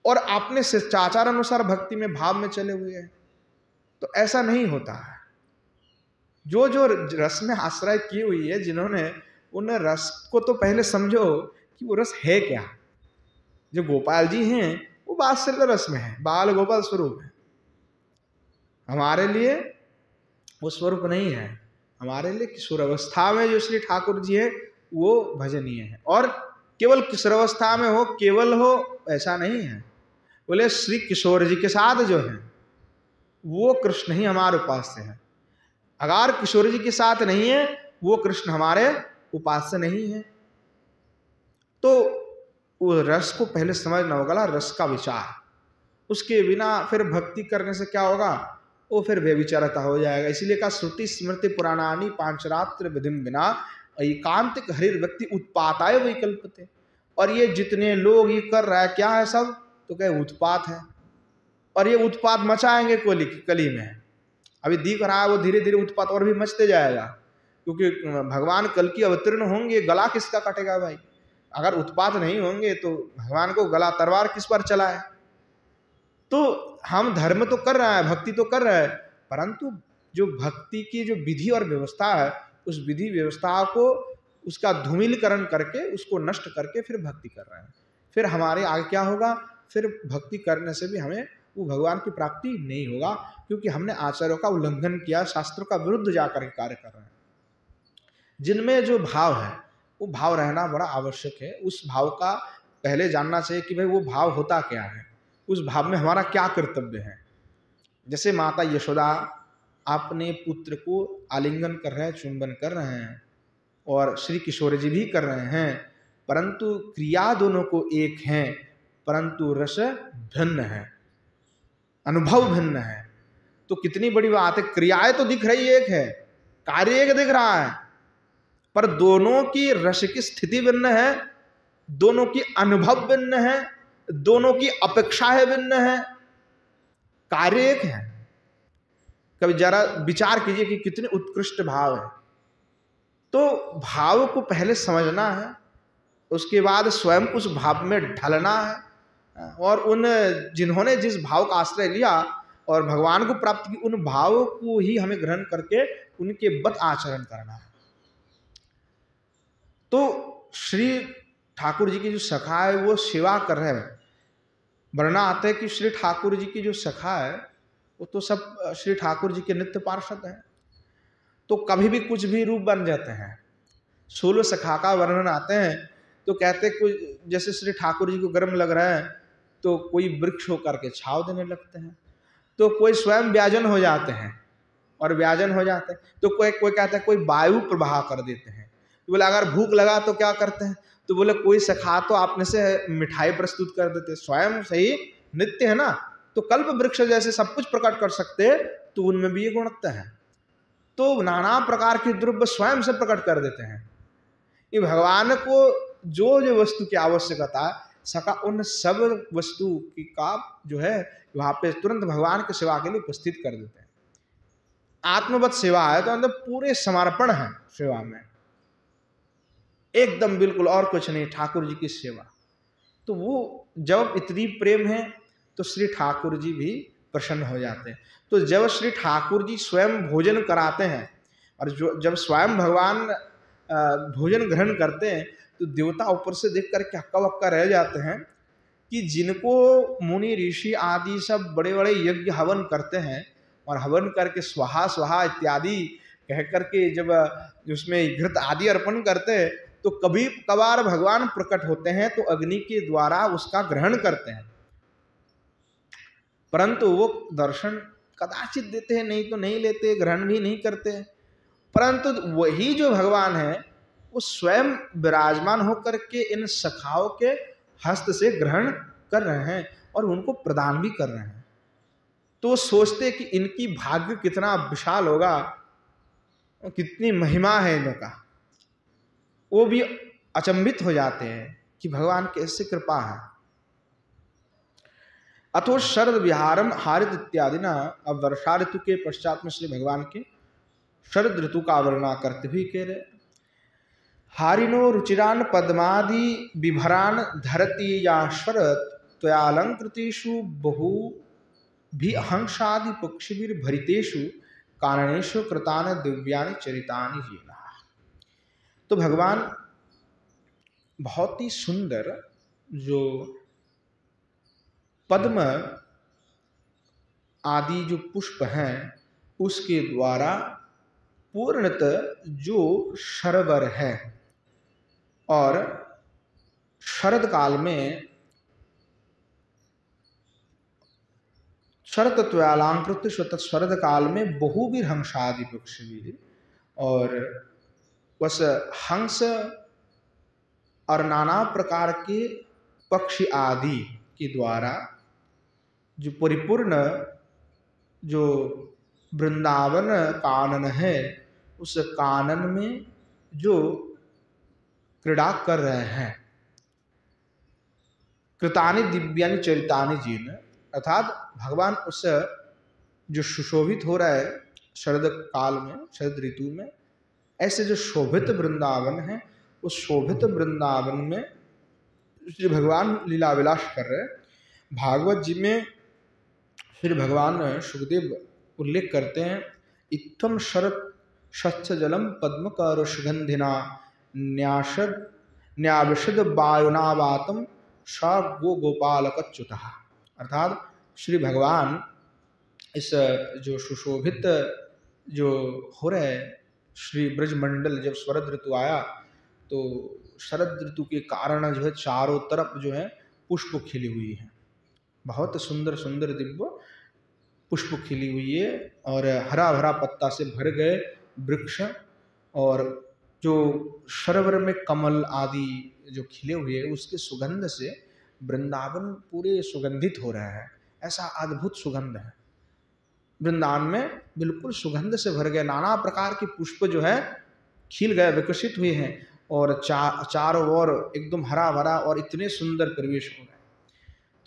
और अपने शिष्टाचार अनुसार भक्ति में भाव में चले हुए हैं, तो ऐसा नहीं होता है। जो जो रस में आश्रय की हुई है, जिन्होंने उन रस को तो पहले समझो कि वो रस है क्या। जो गोपाल जी हैं वो वात्सल्य रस में है, बाल गोपाल स्वरूप है। हमारे लिए वो स्वरूप नहीं है। हमारे लिए किशोर अवस्था में जो श्री ठाकुर जी है वो भजनीय है। और केवल किशोर अवस्था में हो, केवल हो, ऐसा नहीं है। बोले श्री किशोर जी के साथ जो है वो कृष्ण ही हमारे उपास्य है। अगर किशोर जी के साथ नहीं है वो कृष्ण हमारे उपास्य नहीं है। तो वो रस को पहले समझना होगा, रस का विचार। उसके बिना फिर भक्ति करने से क्या होगा, वो फिर व्यभिचारता हो जाएगा। इसलिए कहा श्रुति स्मृति पुराणानी पांचरात्र विधिम बिना एकांतिक हरिर व्यक्ति उत्पाताय वैकल्पते। और ये जितने लोग ये कर रहा है क्या है सब, तो कहे उत्पात है। और ये उत्पात मचाएंगे कली में। अभी दिख रहा है वो धीरे धीरे उत्पात और भी मचते जाएगा, क्योंकि भगवान कल की अवतीर्ण होंगे, गला किसका कटेगा भाई। अगर उत्पात नहीं होंगे तो भगवान को गला तलवार किस पर चलाए। तो हम धर्म तो कर रहे हैं, भक्ति तो कर रहे हैं, परंतु जो भक्ति की जो विधि और व्यवस्था है, उस विधि व्यवस्था को उसका धूमिलीकरण करके, उसको नष्ट करके फिर भक्ति कर रहे हैं। फिर हमारे आगे क्या होगा, फिर भक्ति करने से भी हमें वो भगवान की प्राप्ति नहीं होगा, क्योंकि हमने आचार्यों का उल्लंघन किया, शास्त्रों का विरुद्ध जाकर कार्य कर रहे हैं। जिनमें जो भाव है वो भाव रहना बड़ा आवश्यक है। उस भाव का पहले जानना चाहिए कि भाई वो भाव होता क्या है, उस भाव में हमारा क्या कर्तव्य है। जैसे माता यशोदा अपने पुत्र को आलिंगन कर रहे हैं, चुंबन कर रहे हैं, और श्री किशोर जी भी कर रहे हैं, परंतु क्रिया दोनों को एक है, परंतु रस भिन्न है, अनुभव भिन्न है। तो कितनी बड़ी बात है, क्रियाएं तो दिख रही एक है, कार्य एक दिख रहा है, पर दोनों की रस की स्थिति भिन्न है, दोनों की अनुभव भिन्न है, दोनों की अपेक्षाएं भिन्न है, कार्य एक है। कभी जरा विचार कीजिए कि कितने उत्कृष्ट भाव है। तो भाव को पहले समझना है, उसके बाद स्वयं उस भाव में ढलना है, और उन जिन्होंने जिस भाव का आश्रय लिया और भगवान को प्राप्त की, उन भावों को ही हमें ग्रहण करके उनके बत आचरण करना है। तो श्री ठाकुर जी की जो सखा है वो सेवा कर रहे हैं। वर्णना आता है कि श्री ठाकुर जी की जो सखा है वो तो सब श्री ठाकुर जी के नित्य पार्षद हैं। तो कभी भी कुछ भी रूप बन जाते हैं। 16 सखा का वर्णन आते हैं तो कहते हैं कुछ जैसे श्री ठाकुर जी को गर्म लग रहा है तो कोई वृक्ष होकर के छाव देने लगते हैं, तो कोई स्वयं व्याजन हो जाते हैं और व्याजन हो जाते हैं, तो कोई कहता है कोई वायु प्रवाह कर देते हैं। तो बोले अगर भूख लगा तो क्या करते हैं, तो बोले कोई सखा तो आपने से मिठाई प्रस्तुत कर देते, स्वयं सही नित्य है ना, तो कल्प वृक्ष जैसे सब कुछ प्रकट कर सकते हैं, तो उनमें भी ये गुणत्व है। तो नाना प्रकार के द्रव्य स्वयं से प्रकट कर देते हैं। ये भगवान को जो जो वस्तु की आवश्यकता है सका, उन सब वस्तु की का जो है वहां पे तुरंत भगवान की सेवा के लिए उपस्थित कर देते हैं। आत्मवत सेवा है तो अंदर पूरे समर्पण है सेवा में, एकदम बिल्कुल और कुछ नहीं, ठाकुर जी की सेवा। तो वो जब इतनी प्रेम है तो श्री ठाकुर जी भी प्रसन्न हो जाते हैं। तो जब श्री ठाकुर जी स्वयं भोजन कराते हैं और जब स्वयं भगवान भोजन ग्रहण करते हैं तो देवता ऊपर से देख कर हक्का बक्का रह जाते हैं कि जिनको मुनि ऋषि आदि सब बड़े बड़े यज्ञ हवन करते हैं और हवन करके स्वाहा स्वाहा इत्यादि कह करके जब उसमें घृत आदि अर्पण करते हैं तो कभी कभार भगवान प्रकट होते हैं तो अग्नि के द्वारा उसका ग्रहण करते हैं, परंतु वो दर्शन कदाचित देते हैं, नहीं तो नहीं लेते, ग्रहण भी नहीं करते। परंतु वही जो भगवान है वो स्वयं विराजमान होकर के इन सखाओं के हस्त से ग्रहण कर रहे हैं और उनको प्रदान भी कर रहे हैं। तो सोचते कि इनकी भाग्य कितना विशाल होगा, कितनी महिमा है इनका, वो भी अचंभित हो जाते हैं कि भगवान कैसे कृपा है। अथो शरद विहारम हारित इत्यादि ना, अब वर्षा ऋतु के पश्चात में श्री भगवान के शरद ऋतु का वर्णना करते हुए कह रहे हारिनो रुचिरान पद्मादि बिभरान धरती या शरत त्वयालंकृतेषु बहु भी हंसादि पक्षिभिर भरितेषु कारणेषु कृतानि दिव्यानि चरितानि येन। तो भगवान बहुत ही सुंदर जो पद्म आदि जो पुष्प हैं उसके द्वारा पूर्णतः जो शरवर है और शरद काल में शरतत्वालंकृत शरद काल में बहुवीर हंसादि पक्षी और बस हंस और नाना प्रकार के पक्षी आदि के द्वारा जो परिपूर्ण जो वृंदावन कानन है उस कानन में जो क्रीड़ा कर रहे हैं। कृतानि दिव्यानि चरितानि जीन, अर्थात भगवान उस जो सुशोभित हो रहा है शरद काल में, शरद ऋतु में, ऐसे जो शोभित वृंदावन है उस शोभित वृंदावन में श्री भगवान लीला विलास कर रहे हैं। भागवत जी में श्री भगवान सुखदेव उल्लेख करते हैं, इत्थम शरत शच्छ जलम पद्मकर सुगंधिना न्याविशद वायुनावातम स गो गोपालकच्युतः। अर्थात श्री भगवान इस जो सुशोभित जो हो रहे श्री ब्रजमंडल, जब शरद ऋतु आया तो शरद ऋतु के कारण जो है चारों तरफ जो है पुष्प खिली हुई है, बहुत सुंदर सुंदर दिव्य पुष्प खिली हुई है और हरा भरा पत्ता से भर गए वृक्ष, और जो सरोवर में कमल आदि जो खिले हुए हैं उसके सुगंध से वृंदावन पूरे सुगंधित हो रहा है। ऐसा अद्भुत सुगंध है वृंदावन में, बिल्कुल सुगंध से भर गए, नाना प्रकार के पुष्प जो है खिल गए, विकसित हुए हैं और चारों ओर एकदम हरा भरा और इतने सुंदर परिवेश हो रहा है।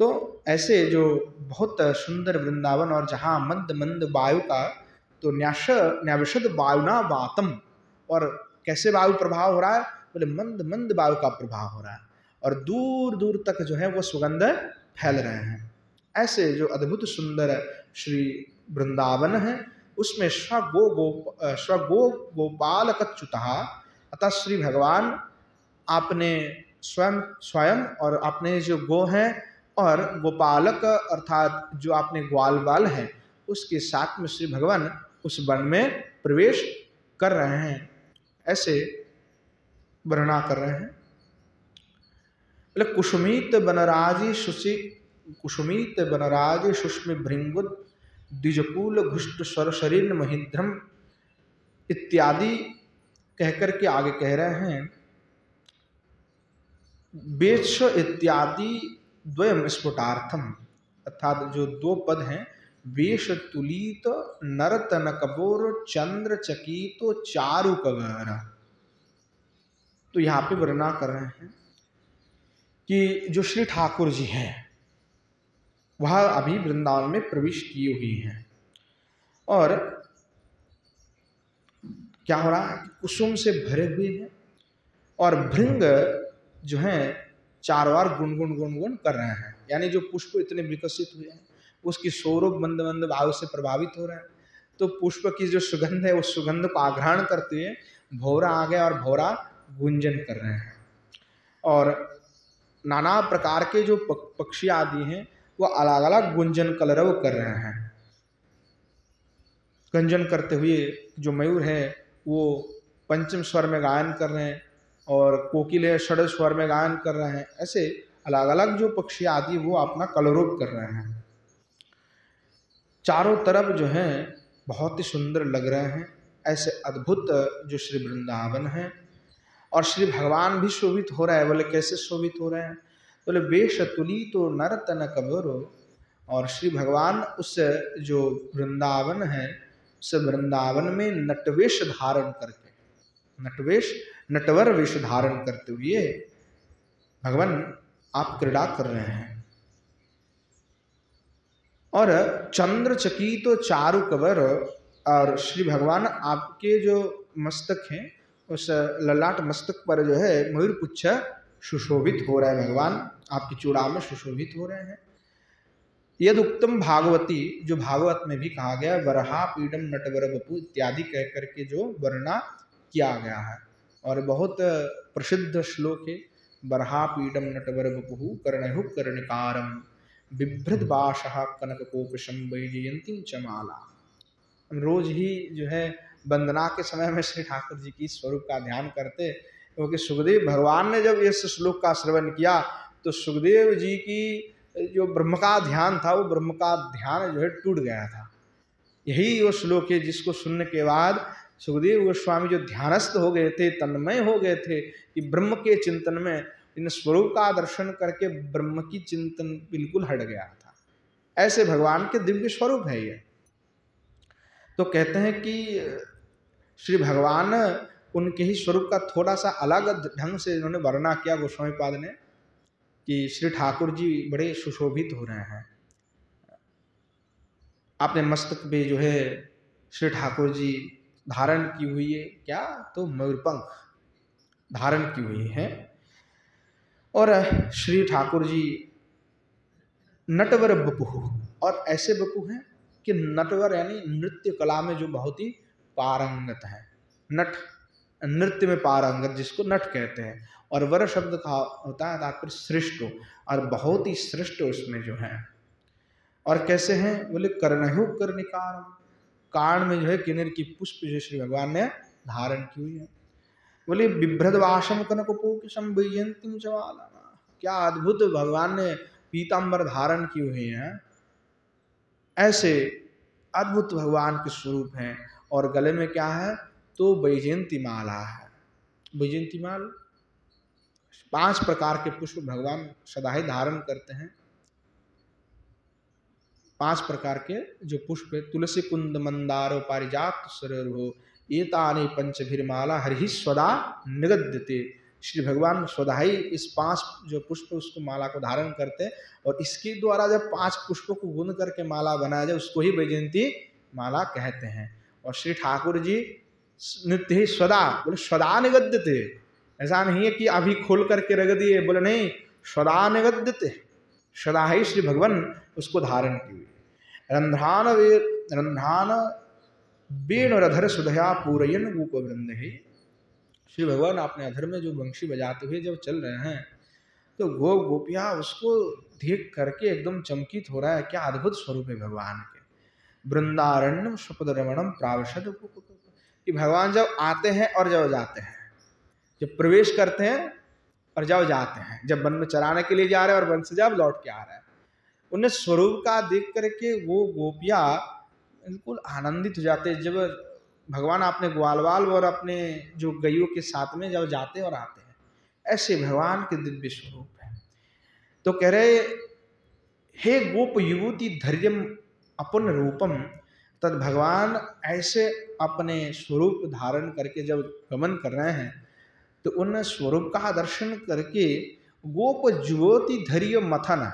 तो ऐसे जो बहुत सुंदर वृंदावन, और जहाँ मंद मंद वायु का तो न्याविशद वायुना वातम, और कैसे वायु प्रभाव हो रहा है, बोले मंद मंद वायु का प्रभाव हो रहा है और दूर दूर तक जो है वो सुगंध फैल रहे हैं। ऐसे जो अद्भुत सुंदर श्री वृंदावन है उसमें स्वगो गोपालकच्युतः, अतः श्री भगवान आपने स्वयं और अपने जो गो हैं और गोपालक अर्थात जो आपने ग्वाल बाल हैं उसके साथ में श्री भगवान उस वन में प्रवेश कर रहे हैं, ऐसे वर्णना कर रहे हैं। बोले कुसुमित बनराजी सुष्मि भृंगुद द्विजकूल घुष्ट स्वर शरीर महिध्रम इत्यादि कहकर के आगे कह रहे हैं, वेश इत्यादि द्वयम स्फुटार्थम, अर्थात जो दो पद हैं, वेश तुलित नरतन कबोर चंद्र चकितो चारु कवर, तो यहाँ पे वर्णना कर रहे हैं कि जो श्री ठाकुर जी हैं वह अभी वृंदावन में प्रवेश किए हुई हैं और क्या हो रहा है, कुसुम से भरे हुए हैं और भृंग जो हैं चार बार गुनगुन गुनगुन कर रहे हैं, यानी जो पुष्प इतने विकसित हुए हैं उसकी सौरभ मंद मंद वायु से प्रभावित हो रहे हैं, तो पुष्प की जो सुगंध है उस सुगंध को आग्रहण करते हुए भौरा आ गया और भौरा गुंजन कर रहे हैं और नाना प्रकार के जो पक्षी आदि हैं वो अलग अलग गुंजन कलरव कर रहे हैं। गुंजन करते हुए जो मयूर है वो पंचम स्वर में गायन कर रहे हैं और कोकिल है षड स्वर में गायन कर रहे हैं, ऐसे अलग अलग जो पक्षी आदि वो अपना कलरोप कर रहे हैं। चारों तरफ जो हैं बहुत ही सुंदर लग रहे हैं, ऐसे अद्भुत जो श्री वृंदावन है। और श्री भगवान भी शोभित हो रहा है, बोले कैसे शोभित हो रहे हैं, बोले वेश तुली तो नरतन कबरो, और श्री भगवान उस जो वृंदावन है उस वृंदावन में नटवेश धारण करके, नटवर वेश धारण करते हुए भगवान आप क्रीड़ा कर रहे हैं। और चंद्र चकित चारु कवर, और श्री भगवान आपके जो मस्तक हैं उस ललाट मस्तक पर जो है मयूर पुच्छ सुशोभित हो रहे हैं, भगवान आपकी चूड़ा में सुशोभित हो रहे हैं। यद उत्तम भागवती, जो भागवत में भी कहा गया, वरहा पीडम नटवर बपू इत्यादि कह करके जो वर्णना किया गया है, और बहुत प्रसिद्ध श्लोक है। बरहा पीडम नटवर बपु कर्णहु कर्णिकारम बिभ्रद बाशः कनककोपशम वैजयंती चमाला। हम रोज ही जो है वंदना के समय में श्री ठाकुर जी की स्वरूप का ध्यान करते, क्योंकि सुखदेव भगवान ने जब इस श्लोक का श्रवण किया तो सुखदेव जी की जो ब्रह्म का ध्यान था, वो ब्रह्म का ध्यान जो है टूट गया था। यही वो श्लोक है जिसको सुनने के बाद सुखदेव गोस्वामी जो ध्यानस्थ हो गए थे, तन्मय हो गए थे कि ब्रह्म के चिंतन में, इन स्वरूप का दर्शन करके ब्रह्म की चिंतन बिल्कुल हट गया था। ऐसे भगवान के दिव्य स्वरूप है ये। तो कहते हैं कि श्री भगवान उनके ही स्वरूप का थोड़ा सा अलग ढंग से इन्होंने वर्णना किया गोस्वामी पाद ने, कि श्री ठाकुर जी बड़े सुशोभित हो रहे हैं। आपने मस्तक पे जो है श्री ठाकुर जी धारण की हुई है, क्या तो मयूरपंख धारण की हुई है। और श्री ठाकुर जी नटवर बपु, और ऐसे बपु हैं कि नटवर यानी नृत्य कला में जो बहुत ही पारंगत है। नट नृत्य में पारंगत जिसको नट कहते हैं, और वर शब्द का होता है तात्पर्य श्रेष्ठ, और बहुत ही श्रेष्ठ उसमें जो है। और कैसे हैं बोले कर्णहु कर्णिकार, कान में जो है किन्नर की पुष्प जो श्री भगवान ने धारण की हुई है। बोले बिभ्रदवासम कनककोपशम वैजयंती चमाला, क्या अद्भुत भगवान ने पीतांबर धारण की हुई है। ऐसे अद्भुत भगवान के स्वरूप हैं। और गले में क्या है तो वैजयंती माला है। वैजयंती माल 5 प्रकार के पुष्प भगवान सदा ही धारण करते हैं। 5 प्रकार के जो पुष्प है, तुलसी कुंद मंदारो पारिजात सरोह एतानि पंचभिर्माला हरि स्वदा निगद्यते। श्री भगवान स्वदा ही इस 5 जो पुष्प उसको माला को धारण करते हैं, और इसके द्वारा जब 5 पुष्पों को गुंद करके माला बनाया जाए उसको ही वैजयंती माला कहते हैं। और श्री ठाकुर जी नित्य ही स्वदा, बोले स्वदा निगद्यते, ऐसा नहीं है कि अभी खोल करके रख दिए, बोले नहीं, स्वदा निगद्यते, सदा ही श्री भगवान उसको धारण की हुई। रंध्रान वेणुरधर सुधया पूरयन गोप वृंद है। श्री भगवान अपने अधर में जो वंशी बजाते हुए जब चल रहे हैं तो गोप गोपिया उसको देख करके एकदम चमकित हो रहा है। क्या अद्भुत स्वरूप है भगवान के। वृंदारण्यम स्वपद रमणम प्रावशद, कि भगवान जब आते हैं और जब जाते हैं, जब प्रवेश करते हैं और जब जाते हैं, जब वन में चराने के लिए जा रहे हैं और वन से जब लौट के आ रहे हैं, उन्हें स्वरूप का देख करके वो गोपिया बिल्कुल आनंदित हो जाते हैं। जब भगवान अपने ग्वालवाल और अपने जो गैयों के साथ में जब जाते और आते हैं, ऐसे भगवान के दिव्य स्वरूप है। तो कह रहे, हे गोप युवती धैर्यम अपन रूपम, तद भगवान ऐसे अपने स्वरूप धारण करके जब गमन कर रहे हैं तो उन स्वरूप का दर्शन करके गोप युवती धैर्य मथन,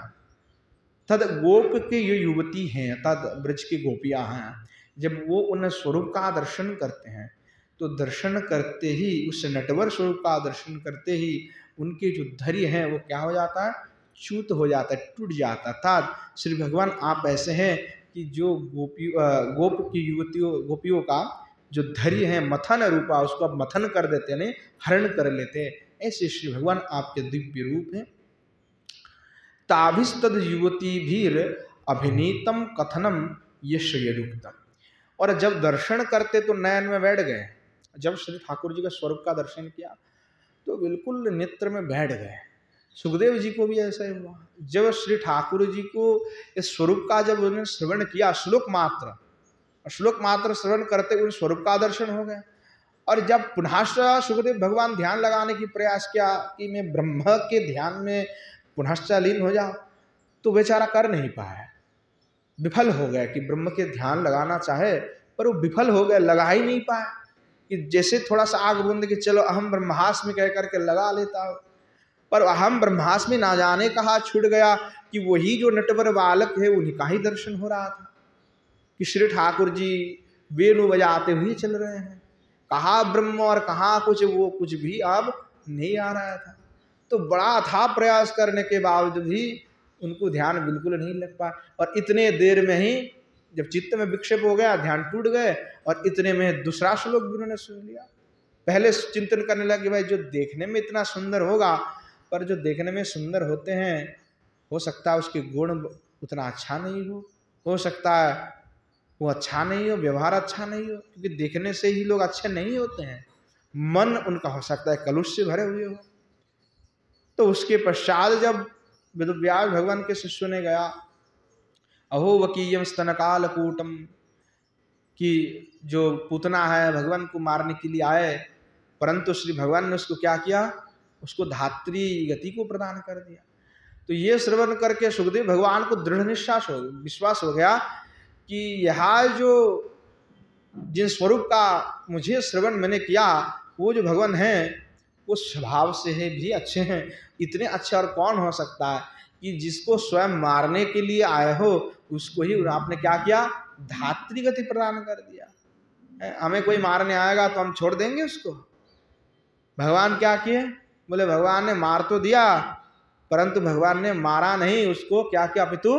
तद गोप के जो युवती हैं, तद ब्रज की गोपियां हैं, जब वो उन स्वरूप का दर्शन करते हैं तो दर्शन करते ही, उस नटवर स्वरूप का दर्शन करते ही उनके जो धैर्य हैं वो क्या हो जाता है, च्युत हो जाता है, टूट जाता है। अर्थात श्री भगवान आप ऐसे हैं कि जो गोप की गोपियों का जो धैर्य है मथन रूपा, उसको आप मथन कर देते हैं, हरण कर लेते हैं। ऐसे श्री भगवान आपके दिव्य रूप हैं। ताभिस्तद युवती भीर अभिनीतम कथनम यश यदुक्तम, और जब दर्शन करते तो नयन में बैठ गए। जब श्री ठाकुर जी का स्वरूप का दर्शन किया तो बिल्कुल नेत्र में बैठ गए। सुखदेव जी को भी ऐसा ही हुआ। जब श्री ठाकुर जी को इस स्वरूप का जब उन्होंने श्रवण किया, श्लोक मात्र श्रवण करते हुए स्वरूप का दर्शन हो गया। और जब पुनः सुखदेव भगवान ध्यान लगाने की प्रयास किया कि मैं ब्रह्म के ध्यान में पुनः लीन हो जाओ, तो बेचारा कर नहीं पाया, विफल हो गया। कि ब्रह्म के ध्यान लगाना चाहे पर वो विफल हो गया, लगा ही नहीं पाया। कि जैसे थोड़ा सा आग बूंद के चलो अहम ब्रह्मास्मि कह करके लगा लेता हो, पर अहम ब्रह्मास्मि ना जाने कहा छूट गया कि वही जो नटवर बालक है उन्हीं का ही दर्शन हो रहा था। कि श्री ठाकुर जी वेणु बजाते हुए चल रहे हैं, कहाँ ब्रह्म और कहाँ कुछ, वो कुछ भी अब नहीं आ रहा था। तो बड़ा था प्रयास करने के बावजूद भी उनको ध्यान बिल्कुल नहीं लग पाया, और इतने देर में ही जब चित्त में विक्षेप हो गया, ध्यान टूट गए, और इतने में दूसरा श्लोक भी उन्होंने सुन लिया। पहले चिंतन करने लगे भाई जो देखने में इतना सुंदर होगा, पर जो देखने में सुंदर होते हैं हो सकता है उसके गुण उतना अच्छा नहीं हो सकता है वो अच्छा नहीं हो, व्यवहार अच्छा नहीं हो, क्योंकि देखने से ही लोग अच्छे नहीं होते हैं। मन उनका हो सकता है कलुष से भरे हुए हो। तो उसके पश्चात जब वेदव्यास भगवान के शिष्यों ने गया, अहो वकीयम स्तनकाल कूटम, कि जो पूतना है भगवान को मारने के लिए आए, परंतु श्री भगवान ने उसको क्या किया, उसको धात्री गति को प्रदान कर दिया। तो ये श्रवण करके सुखदेव भगवान को दृढ़ विश्वास हो गया कि यह जो जिन स्वरूप का मुझे श्रवण मैंने किया, वो जो भगवान हैं वो स्वभाव से है भी अच्छे हैं। इतने अच्छे और कौन हो सकता है कि जिसको स्वयं मारने के लिए आए हो उसको ही आपने क्या किया, धात्री गति प्रदान कर दिया। हमें कोई मारने आएगा तो हम छोड़ देंगे उसको? भगवान क्या किए, बोले भगवान ने मार तो दिया, परंतु भगवान ने मारा नहीं, उसको क्या किया, अपितु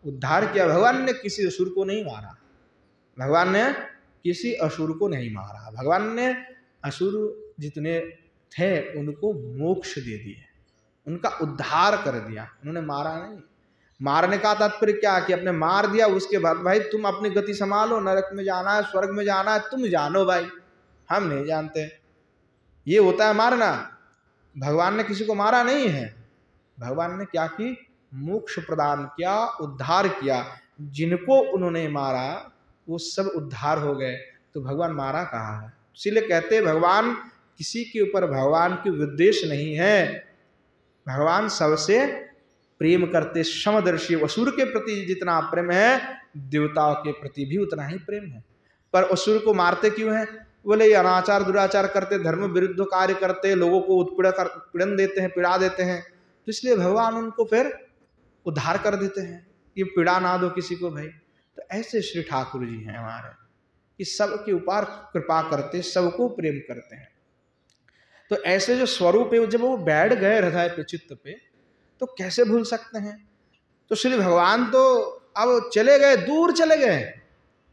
उद्धार किया। भगवान ने किसी असुर को नहीं मारा, भगवान ने किसी असुर को नहीं मारा। भगवान ने असुर जितने थे उनको मोक्ष दे दिए, उनका उद्धार कर दिया, उन्होंने मारा नहीं। मारने का तात्पर्य क्या कि आपने मार दिया, उसके बाद भाई तुम अपनी गति संभालो, नरक में जाना है स्वर्ग में जाना है तुम जानो भाई, हम नहीं जानते। ये होता है मारना। भगवान ने किसी को मारा नहीं है, भगवान ने क्या की, मोक्ष प्रदान किया, उद्धार किया। जिनको उन्होंने मारा वो सब उद्धार हो गए, तो भगवान मारा कहाँ है? इसीलिए कहते हैं भगवान किसी के ऊपर भगवान की विद्वेष नहीं है, भगवान सबसे प्रेम करते, समदर्शी। असुर के प्रति जितना प्रेम है देवताओं के प्रति भी उतना ही प्रेम है। पर असुर को मारते क्यों हैं? बोले ये अनाचार दुराचार करते, धर्म विरुद्ध कार्य करते, लोगों को उत्पीड़न देते हैं, पीड़ा देते हैं, तो इसलिए भगवान उनको फिर उद्धार कर देते हैं, ये पीड़ा ना दो किसी को भाई। तो ऐसे श्री ठाकुर जी हैं हमारे, कि सबके ऊपर कृपा करते, सबको प्रेम करते हैं। तो ऐसे जो स्वरूप है, जब वो बैठ गए हृदय पे, चित्त पे, तो कैसे भूल सकते हैं? तो श्री भगवान तो अब चले गए, दूर चले गए,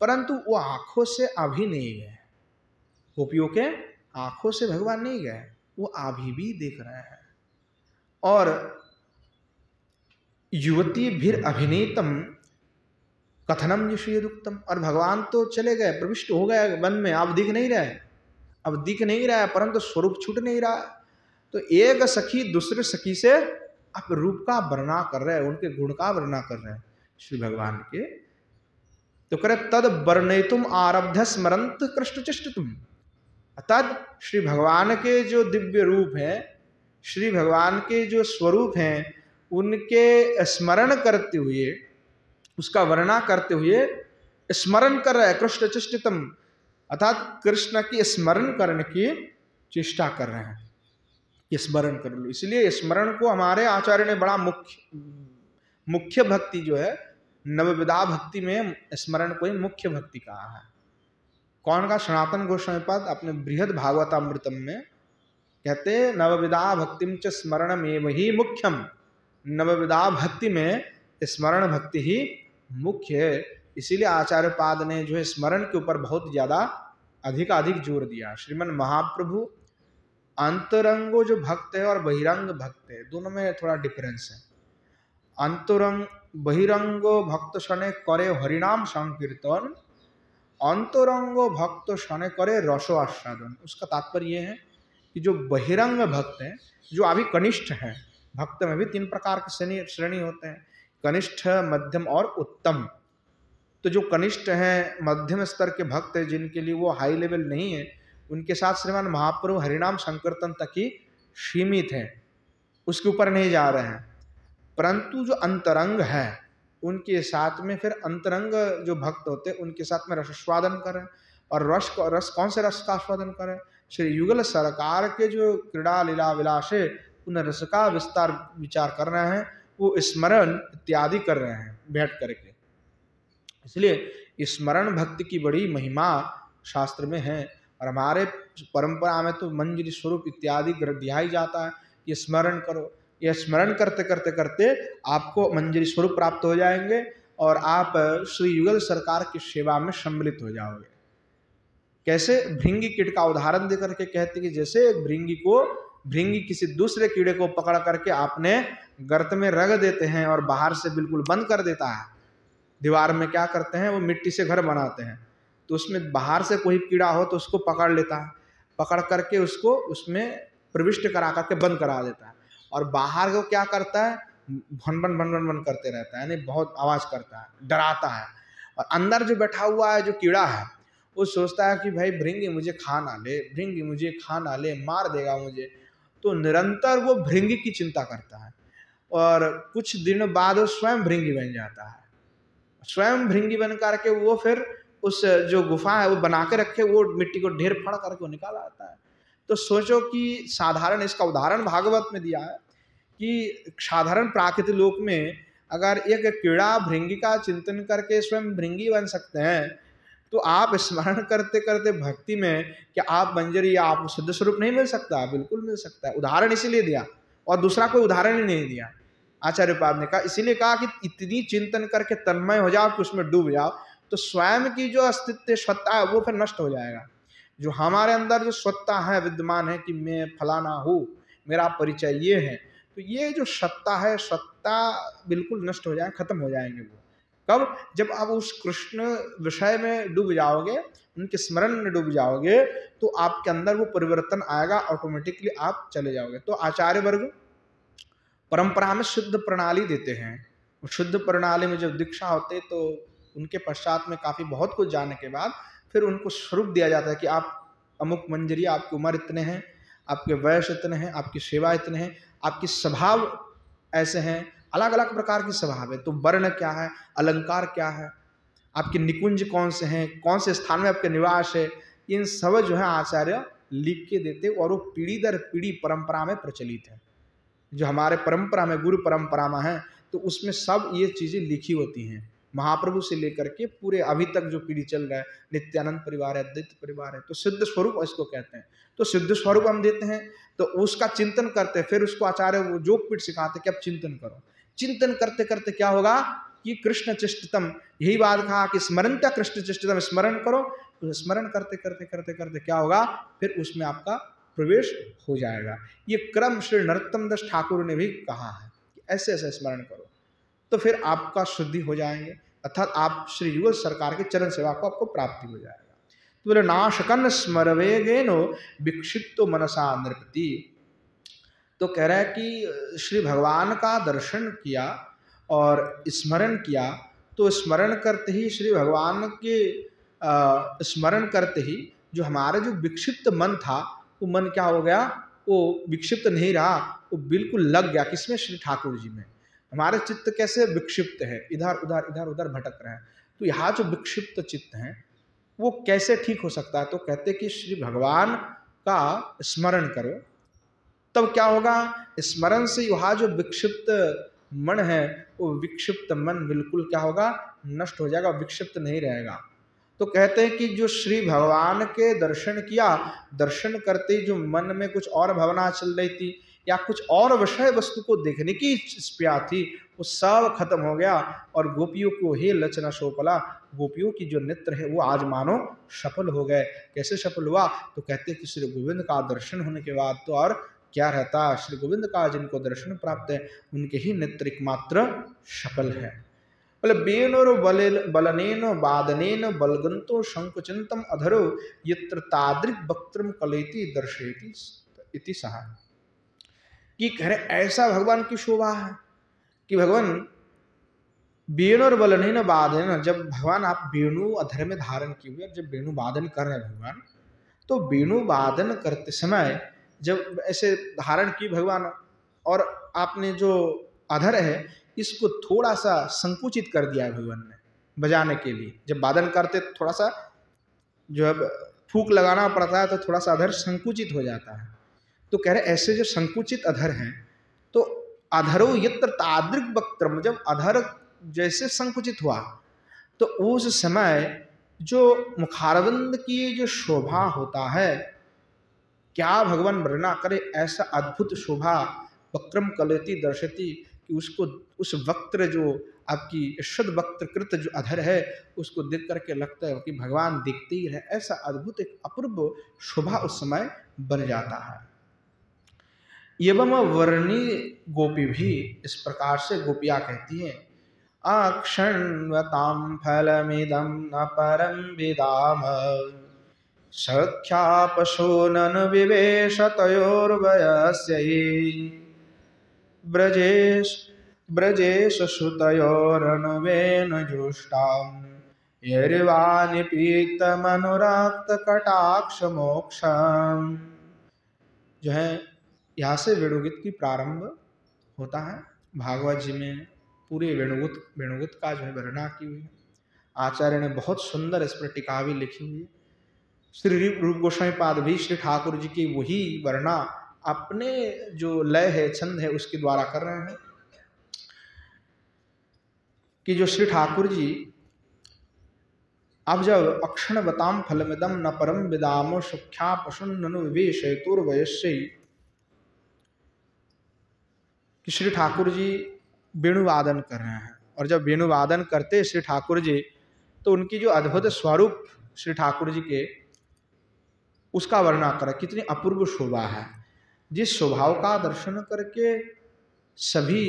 परंतु वो आंखों से अभी नहीं गए। गोपियों के आंखों से भगवान नहीं गए, वो अभी भी देख रहे हैं। और युवती भीर अभिनीतम कथनम यशुरुक्तम, और भगवान तो चले गए, प्रविष्ट हो गए वन में, अब दिख नहीं रहे, अब दिख नहीं रहा है, परंतु स्वरूप छूट नहीं रहा। तो एक सखी दूसरे सखी से अब रूप का वर्णना कर रहे हैं, उनके गुण का वर्णना कर रहे हैं श्री भगवान के। तो करे तद वर्णयितुम आरब्ध स्मरंत कृष्णचेष्टितुम, तद श्री भगवान के जो दिव्य रूप है, श्री भगवान के जो स्वरूप हैं, उनके स्मरण करते हुए, उसका वर्णना करते हुए स्मरण कर रहे हैं। कृष्णचेष्टितम अर्थात कृष्ण की स्मरण करने की चेष्टा कर रहे हैं, स्मरण कर लो। इसलिए स्मरण को हमारे आचार्य ने बड़ा मुख्य भक्ति जो है, नवविधा भक्ति में स्मरण को ही मुख्य भक्ति कहा है। कौन का? सनातन गोस्वामी पाद अपने बृहद भागवतामृतम में कहते हैं, नवविधा भक्तिम च स्मरण में वही मुख्यम। नवविधा भक्ति में स्मरण भक्ति ही मुख्य है। इसीलिए आचार्य पाद ने जो है स्मरण के ऊपर बहुत ज्यादा अधिक जोर दिया। श्रीमन महाप्रभु अंतरंगो जो भक्त है और बहिरंग भक्त है, दोनों में थोड़ा डिफरेंस है। अंतरंग बहिरंगो भक्त सने करे हरिनाम संकीर्तन, अंतरंगो भक्त सने करे रसो आस्वादन। उसका तात्पर्य यह है कि जो बहिरंग भक्त हैं, जो अभी कनिष्ठ हैं, भक्त में भी 3 प्रकार के श्रेणी होते हैं, कनिष्ठ, मध्यम और उत्तम। तो जो कनिष्ठ हैं, मध्यम स्तर के भक्त हैं, जिनके लिए वो हाई लेवल नहीं है, उनके साथ श्रीमान महाप्रभु हरिनाम संकीर्तन तक ही सीमित हैं, उसके ऊपर नहीं जा रहे हैं। परंतु जो अंतरंग है, उनके साथ में फिर अंतरंग जो भक्त होते हैं, उनके साथ में रसास्वादन करें। और रस कौन से रस का आस्वादन करें? श्री युगल सरकार के जो क्रीड़ा लीला विलास है, उन रस का विचार कर रहे हैं, वो स्मरण इत्यादि कर रहे हैं बैठ करके। इसलिए स्मरण भक्ति की बड़ी महिमा शास्त्र में है। और हमारे परंपरा में तो मंजरी स्वरूप इत्यादि दिया ही जाता है, ये स्मरण करो। ये स्मरण करते करते करते आपको मंजरी स्वरूप प्राप्त हो जाएंगे और आप श्री युगल सरकार की सेवा में सम्मिलित हो जाओगे। कैसे? भृंगी कीट का उदाहरण देकर के कहते कि जैसे भृंगी किसी दूसरे कीड़े को पकड़ करके आपने गर्त में रग देते हैं और बाहर से बिल्कुल बंद कर देता है। दीवार में क्या करते हैं, वो मिट्टी से घर बनाते हैं, तो उसमें बाहर से कोई कीड़ा हो तो उसको पकड़ लेता है, पकड़ करके उसको उसमें प्रविष्ट करा करके बंद करा देता है, और बाहर को क्या करता है, भन भन भन भन भन करते रहता है, यानी बहुत आवाज करता है, डराता है। और अंदर जो बैठा हुआ है, जो कीड़ा है, वो सोचता है कि भाई भृंगी मुझे खा ना ले, भृंगी मुझे खा ना ले, मार देगा मुझे। तो निरंतर वो भृंगी की चिंता करता है और कुछ दिन बाद वो स्वयं भृंगी बन जाता है। स्वयं भृंगी बन करके वो फिर उस जो गुफा है वो बना के रखे, वो मिट्टी को ढेर फड़ करके वो निकाल आता है। तो सोचो कि साधारण, इसका उदाहरण भागवत में दिया है कि साधारण प्राकृतिक लोक में अगर एक कीड़ा भृंगी का चिंतन करके स्वयं भृंगी बन सकते हैं, तो आप स्मरण करते करते भक्ति में क्या आप मंजरी या आप सिद्ध स्वरूप नहीं मिल सकता? बिल्कुल मिल सकता है। उदाहरण इसीलिए दिया और दूसरा कोई उदाहरण ही नहीं दिया आचार्य पाद ने कहा, इसीलिए कहा कि इतनी चिंतन करके तन्मय हो जाओ कि उसमें डूब जाओ, तो स्वयं की जो अस्तित्व सत्ता है वो फिर नष्ट हो जाएगा। जो हमारे अंदर जो सत्ता है विद्यमान है कि मैं फलाना हूँ, मेरा परिचय ये है, तो ये जो सत्ता है, सत्ता बिल्कुल नष्ट हो जाए, खत्म हो जाएंगे वो। कब? जब आप उस कृष्ण विषय में डूब जाओगे, उनके स्मरण में डूब जाओगे, तो आपके अंदर वो परिवर्तन आएगा, ऑटोमेटिकली आप चले जाओगे। तो आचार्य वर्ग परंपरा में शुद्ध प्रणाली देते हैं। शुद्ध प्रणाली में जब दीक्षा होते तो उनके पश्चात में काफी बहुत कुछ जानने के बाद फिर उनको स्वरूप दिया जाता है कि आप अमुक मंजरी, आपकी उम्र इतने हैं, आपके वयस इतने हैं, आपकी सेवा इतने हैं, आपकी स्वभाव ऐसे हैं, अलग अलग प्रकार की स्वभाव है। तो वर्ण क्या है, अलंकार क्या है, आपके निकुंज कौन से हैं, कौन से स्थान में आपके निवास है, इन सब जो है आचार्य लिख के देते और वो पीढ़ी दर पीढ़ी परंपरा में प्रचलित है। जो हमारे परंपरा में, गुरु परंपरा में है, तो उसमें सब ये चीजें लिखी होती हैं। महाप्रभु से लेकर के पूरे अभी तक जो पीढ़ी चल रहा है, नित्यानंद परिवार है, अद्वैत परिवार है, तो सिद्ध स्वरूप इसको कहते हैं। तो सिद्ध स्वरूप हम देते हैं, तो उसका चिंतन करते हैं, फिर उसको आचार्य वो जोगपीठ सिखाते कि अब चिंतन करो। चिंतन करते करते क्या होगा कि कृष्ण चेष्टितम, यही बात कहा कि स्मरणता कृष्ण चेष्टितम, स्मरण करो। तो स्मरण करते करते करते करते क्या होगा, फिर उसमें आपका प्रवेश हो जाएगा। ये क्रम श्री नरोत्तम दास ठाकुर ने भी कहा है कि ऐसे ऐसे स्मरण करो, तो फिर आपका शुद्धि हो जाएंगे, अर्थात आप श्री युगल सरकार के चरण सेवा को आपको प्राप्ति हो जाएगा। तो बोले नाशकन स्मरवेगेनो विक्षिप्तो मनसा नृपति। तो कह रहा है कि श्री भगवान का दर्शन किया और स्मरण किया, तो स्मरण करते ही श्री भगवान के स्मरण करते ही जो हमारा जो विक्षिप्त मन था, वो मन क्या हो गया, वो विक्षिप्त नहीं रहा, वो बिल्कुल लग गया किसमें, श्री ठाकुर जी में। हमारे चित्त कैसे विक्षिप्त है, इधर उधर इधर उधर भटक रहे हैं, तो यहाँ जो विक्षिप्त चित्त है वो कैसे ठीक हो सकता है? तो कहते कि श्री भगवान का स्मरण करो, तब क्या होगा, स्मरण से यहाँ जो विक्षिप्त मन है, वो विक्षिप्त मन बिल्कुल क्या होगा, नष्ट हो जाएगा, विक्षिप्त नहीं रहेगा। तो कहते हैं कि जो श्री भगवान के दर्शन किया, दर्शन करते ही जो मन में कुछ और भावना चल रही थी या कुछ और विषय वस्तु को देखने की स्पृहा थी, वो सब खत्म हो गया। और गोपियों को हे लचना शोपला, गोपियों की जो नेत्र है वो आज मानो सफल हो गए। कैसे सफल हुआ? तो कहते हैं कि श्री गोविंद का दर्शन होने के बाद तो और क्या रहता, श्री गोविंद का जिनको दर्शन प्राप्त है उनके ही नेत्र एकमात्र सफल है। बोले बेनोर बलनेन वादनेन बलगंतो शंकुचिंतम अधरो यत्र तादृक वक्त्रम कलेति दर्शयति इति सहा। कि कह रहे ऐसा भगवान की शोभा है कि भगवान बेनोर बलनेन वादनेन, जब भगवान आप वेणु अधर में धारण किए हुए, जब वेणु वादन कर रहे हैं भगवान, तो वेणु वादन करते समय जब ऐसे धारण की भगवान, और आपने जो अधर है इसको थोड़ा सा संकुचित कर दिया है भगवान ने बजाने के लिए। जब वादन करते तो थोड़ा सा जो है फूंक लगाना पड़ता है, तो थोड़ा सा अधर संकुचित हो जाता है। तो कह रहे ऐसे जो संकुचित अधर हैं, तो अधरो यत्र तादृक वक्त्रम, जब अधर जैसे संकुचित हुआ तो उस समय जो मुखारविंद की जो शोभा होता है, क्या भगवान वर्णना करे, ऐसा अद्भुत शोभा वक्रम कलयति दर्शति, कि उसको उस वक्त्र जो आपकी शुद्ध वक्त्र कृत जो अधर है उसको देख करके लगता है कि भगवान दिखते ही रहे। ऐसा अद्भुत एक अपूर्व शोभा उस समय बन जाता है। एवं वर्णी गोपी भी इस प्रकार से गोपियां कहती हैं, अक्षण्वतां फलमिदं न परं विदाम सख्या पशूनन विवेश तयोर्वयस्यै ब्रजेश सुतयोरनुवेन जुष्टां यैर्वाणि पीतमनुरक्त कटाक्ष मोक्षम्। जो है यहाँ से वेणुगीत की प्रारंभ होता है। भागवत जी में पूरे वेणुगीत का जो है वर्णना की हुई है। आचार्य ने बहुत सुंदर इस पर टीका भी लिखी हुई है। श्री रूप गोस्वामी पाद भी श्री ठाकुर जी की वही वर्णना अपने जो लय है, छंद है, उसके द्वारा कर रहे हैं कि जो श्री ठाकुर जी अब जब अक्षण बताम फलमिदम न परम विदाम सुख्या पशुन्नु विवेश तुर्वयस्य, कि श्री ठाकुर जी वेणुवादन कर रहे हैं, और जब वेणुवादन करते श्री ठाकुर जी तो उनकी जो अद्भुत स्वरूप श्री ठाकुर जी के उसका वर्णना करें, कितनी अपूर्व शोभा है, जिस स्वभाव का दर्शन करके सभी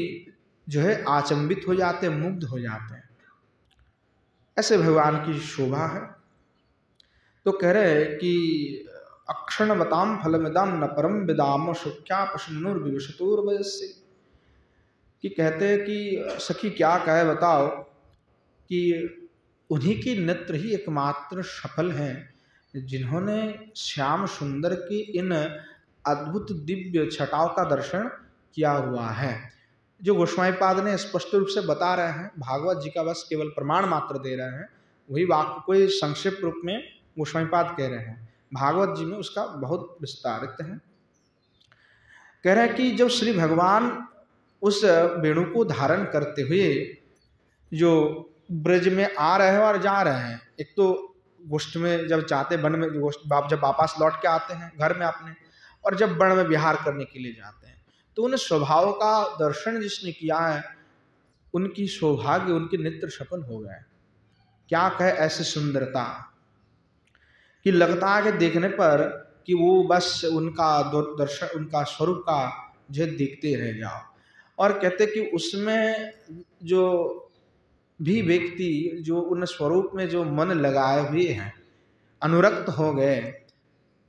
जो है आचंबित हो जाते हैं, मुग्ध हो जाते हैं। ऐसे भगवान की शोभा है। तो कह रहे कि अक्षण बताम फलमिदम न परम विदाम सुख्या पशुनुर्विवशतुर्वयस्य, कि कहते हैं कि सखी क्या कहे बताओ कि उन्हीं की नेत्र ही एकमात्र सफल हैं जिन्होंने श्याम सुंदर की इन अद्भुत दिव्य छटाओं का दर्शन किया हुआ है। जो गोस्वामी पाद ने स्पष्ट रूप से बता रहे हैं, भागवत जी का बस केवल प्रमाण मात्र दे रहे हैं, वही वाक्य को संक्षिप्त रूप में गोस्वामी पाद कह रहे हैं। भागवत जी में उसका बहुत विस्तारित है। कह रहे हैं कि जब श्री भगवान उस वेणु को धारण करते हुए जो ब्रज में आ रहे हैं और जा रहे हैं, एक तो गोष्ठ में जब जाते, वन में जब वापस लौट के आते हैं घर में अपने, और जब वन में विहार करने के लिए जाते हैं, तो उन स्वभाव का दर्शन जिसने किया है उनकी सौभाग्य, उनके नेत्र सफल हो गए। क्या कहे ऐसी सुंदरता कि लगता है कि देखने पर कि वो बस उनका दर्शन, उनका स्वरूप का जो देखते रह जाओ। और कहते कि उसमें जो भी व्यक्ति जो उन स्वरूप में जो मन लगाए हुए हैं, अनुरक्त हो गए,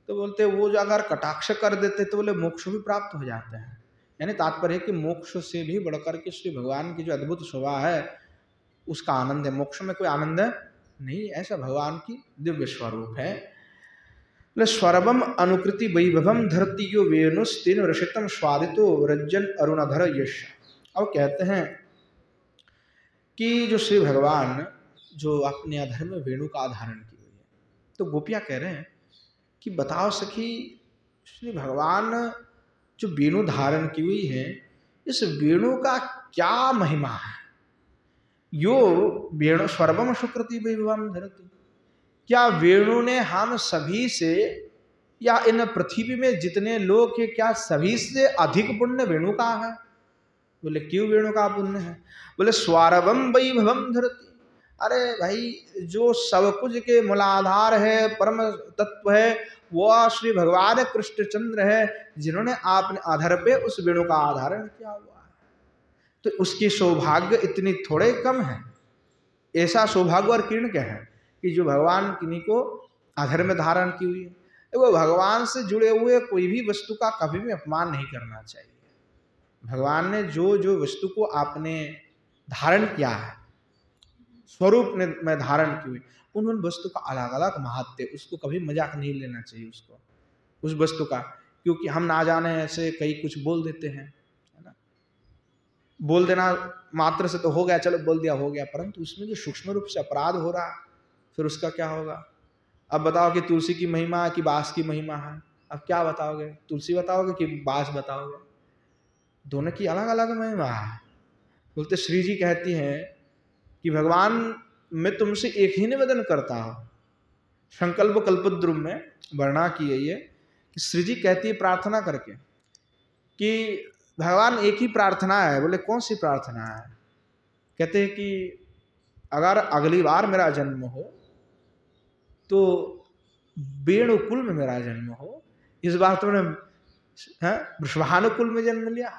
तो बोलते वो जो अगर कटाक्ष कर देते तो बोले मोक्ष भी प्राप्त हो जाते हैं। यानी तात्पर्य है कि मोक्ष से भी बढ़कर के श्री भगवान की जो अद्भुत शोभा है उसका आनंद है, मोक्ष में कोई आनंद नहीं, ऐसा भगवान की दिव्य स्वरूप है। स्वरवम अनुकृति वैभवम धरती यो वेणुस्तीन रसितम स्वादितो रज्जन अरुणधर यश। अब कहते हैं कि जो श्री भगवान जो अपने अधर में वेणु का धारण की हुई है, तो गोपियां कह रहे हैं कि बताओ सखी, श्री भगवान जो वेणु धारण की हुई है, इस वेणु का क्या महिमा है। यो वेणु स्वर्वम सुकृति वैभवम धरती, क्या वेणु ने हम सभी से या इन पृथ्वी में जितने लोग हैं क्या सभी से अधिक पुण्य वेणु का है। बोले क्यों वेणु का पुण्य है। बोले स्वारवम वैभवम धरती, अरे भाई जो सब कुछ के मूलाधार है, परम तत्व है, वो श्री भगवान कृष्णचंद्र है, जिन्होंने आपने आधार पे उस वेणु का आधारण किया हुआ है। तो उसकी सौभाग्य इतनी थोड़े कम है। ऐसा सौभाग्य और किरण क्या है कि जो भगवान किन्हीं को आधार में धारण की हुई है। वो भगवान से जुड़े हुए कोई भी वस्तु का कभी भी अपमान नहीं करना चाहिए। भगवान ने जो जो वस्तु को आपने धारण किया है, स्वरूप में धारण की हुई, उन वस्तु का अलग अलग महत्व, उसको कभी मजाक नहीं लेना चाहिए उसको, उस वस्तु का, क्योंकि हम ना जाने ऐसे कई कुछ बोल देते हैं, है ना। बोल देना मात्र से तो हो गया, चलो बोल दिया हो गया, परंतु उसमें जो सूक्ष्म रूप से अपराध हो रहा फिर उसका क्या होगा। अब बताओ कि तुलसी की महिमा कि बांस की महिमा है, अब क्या बताओगे, तुलसी बताओगे कि बांस बताओगे, दोनों की अलग अलग महिमा है। बोलते श्री जी कहती हैं कि भगवान मैं तुमसे एक ही निवेदन करता हूं संकल्प कल्पद्रुम में वर्णना की गई है कि श्री जी कहती है प्रार्थना करके कि भगवान एक ही प्रार्थना है। बोले कौन सी प्रार्थना है? कहते हैं कि अगर अगली बार मेरा जन्म हो तो वेणुकुल में मेरा जन्म हो। इस बार तुमने वृषभानुकुल में जन्म लिया,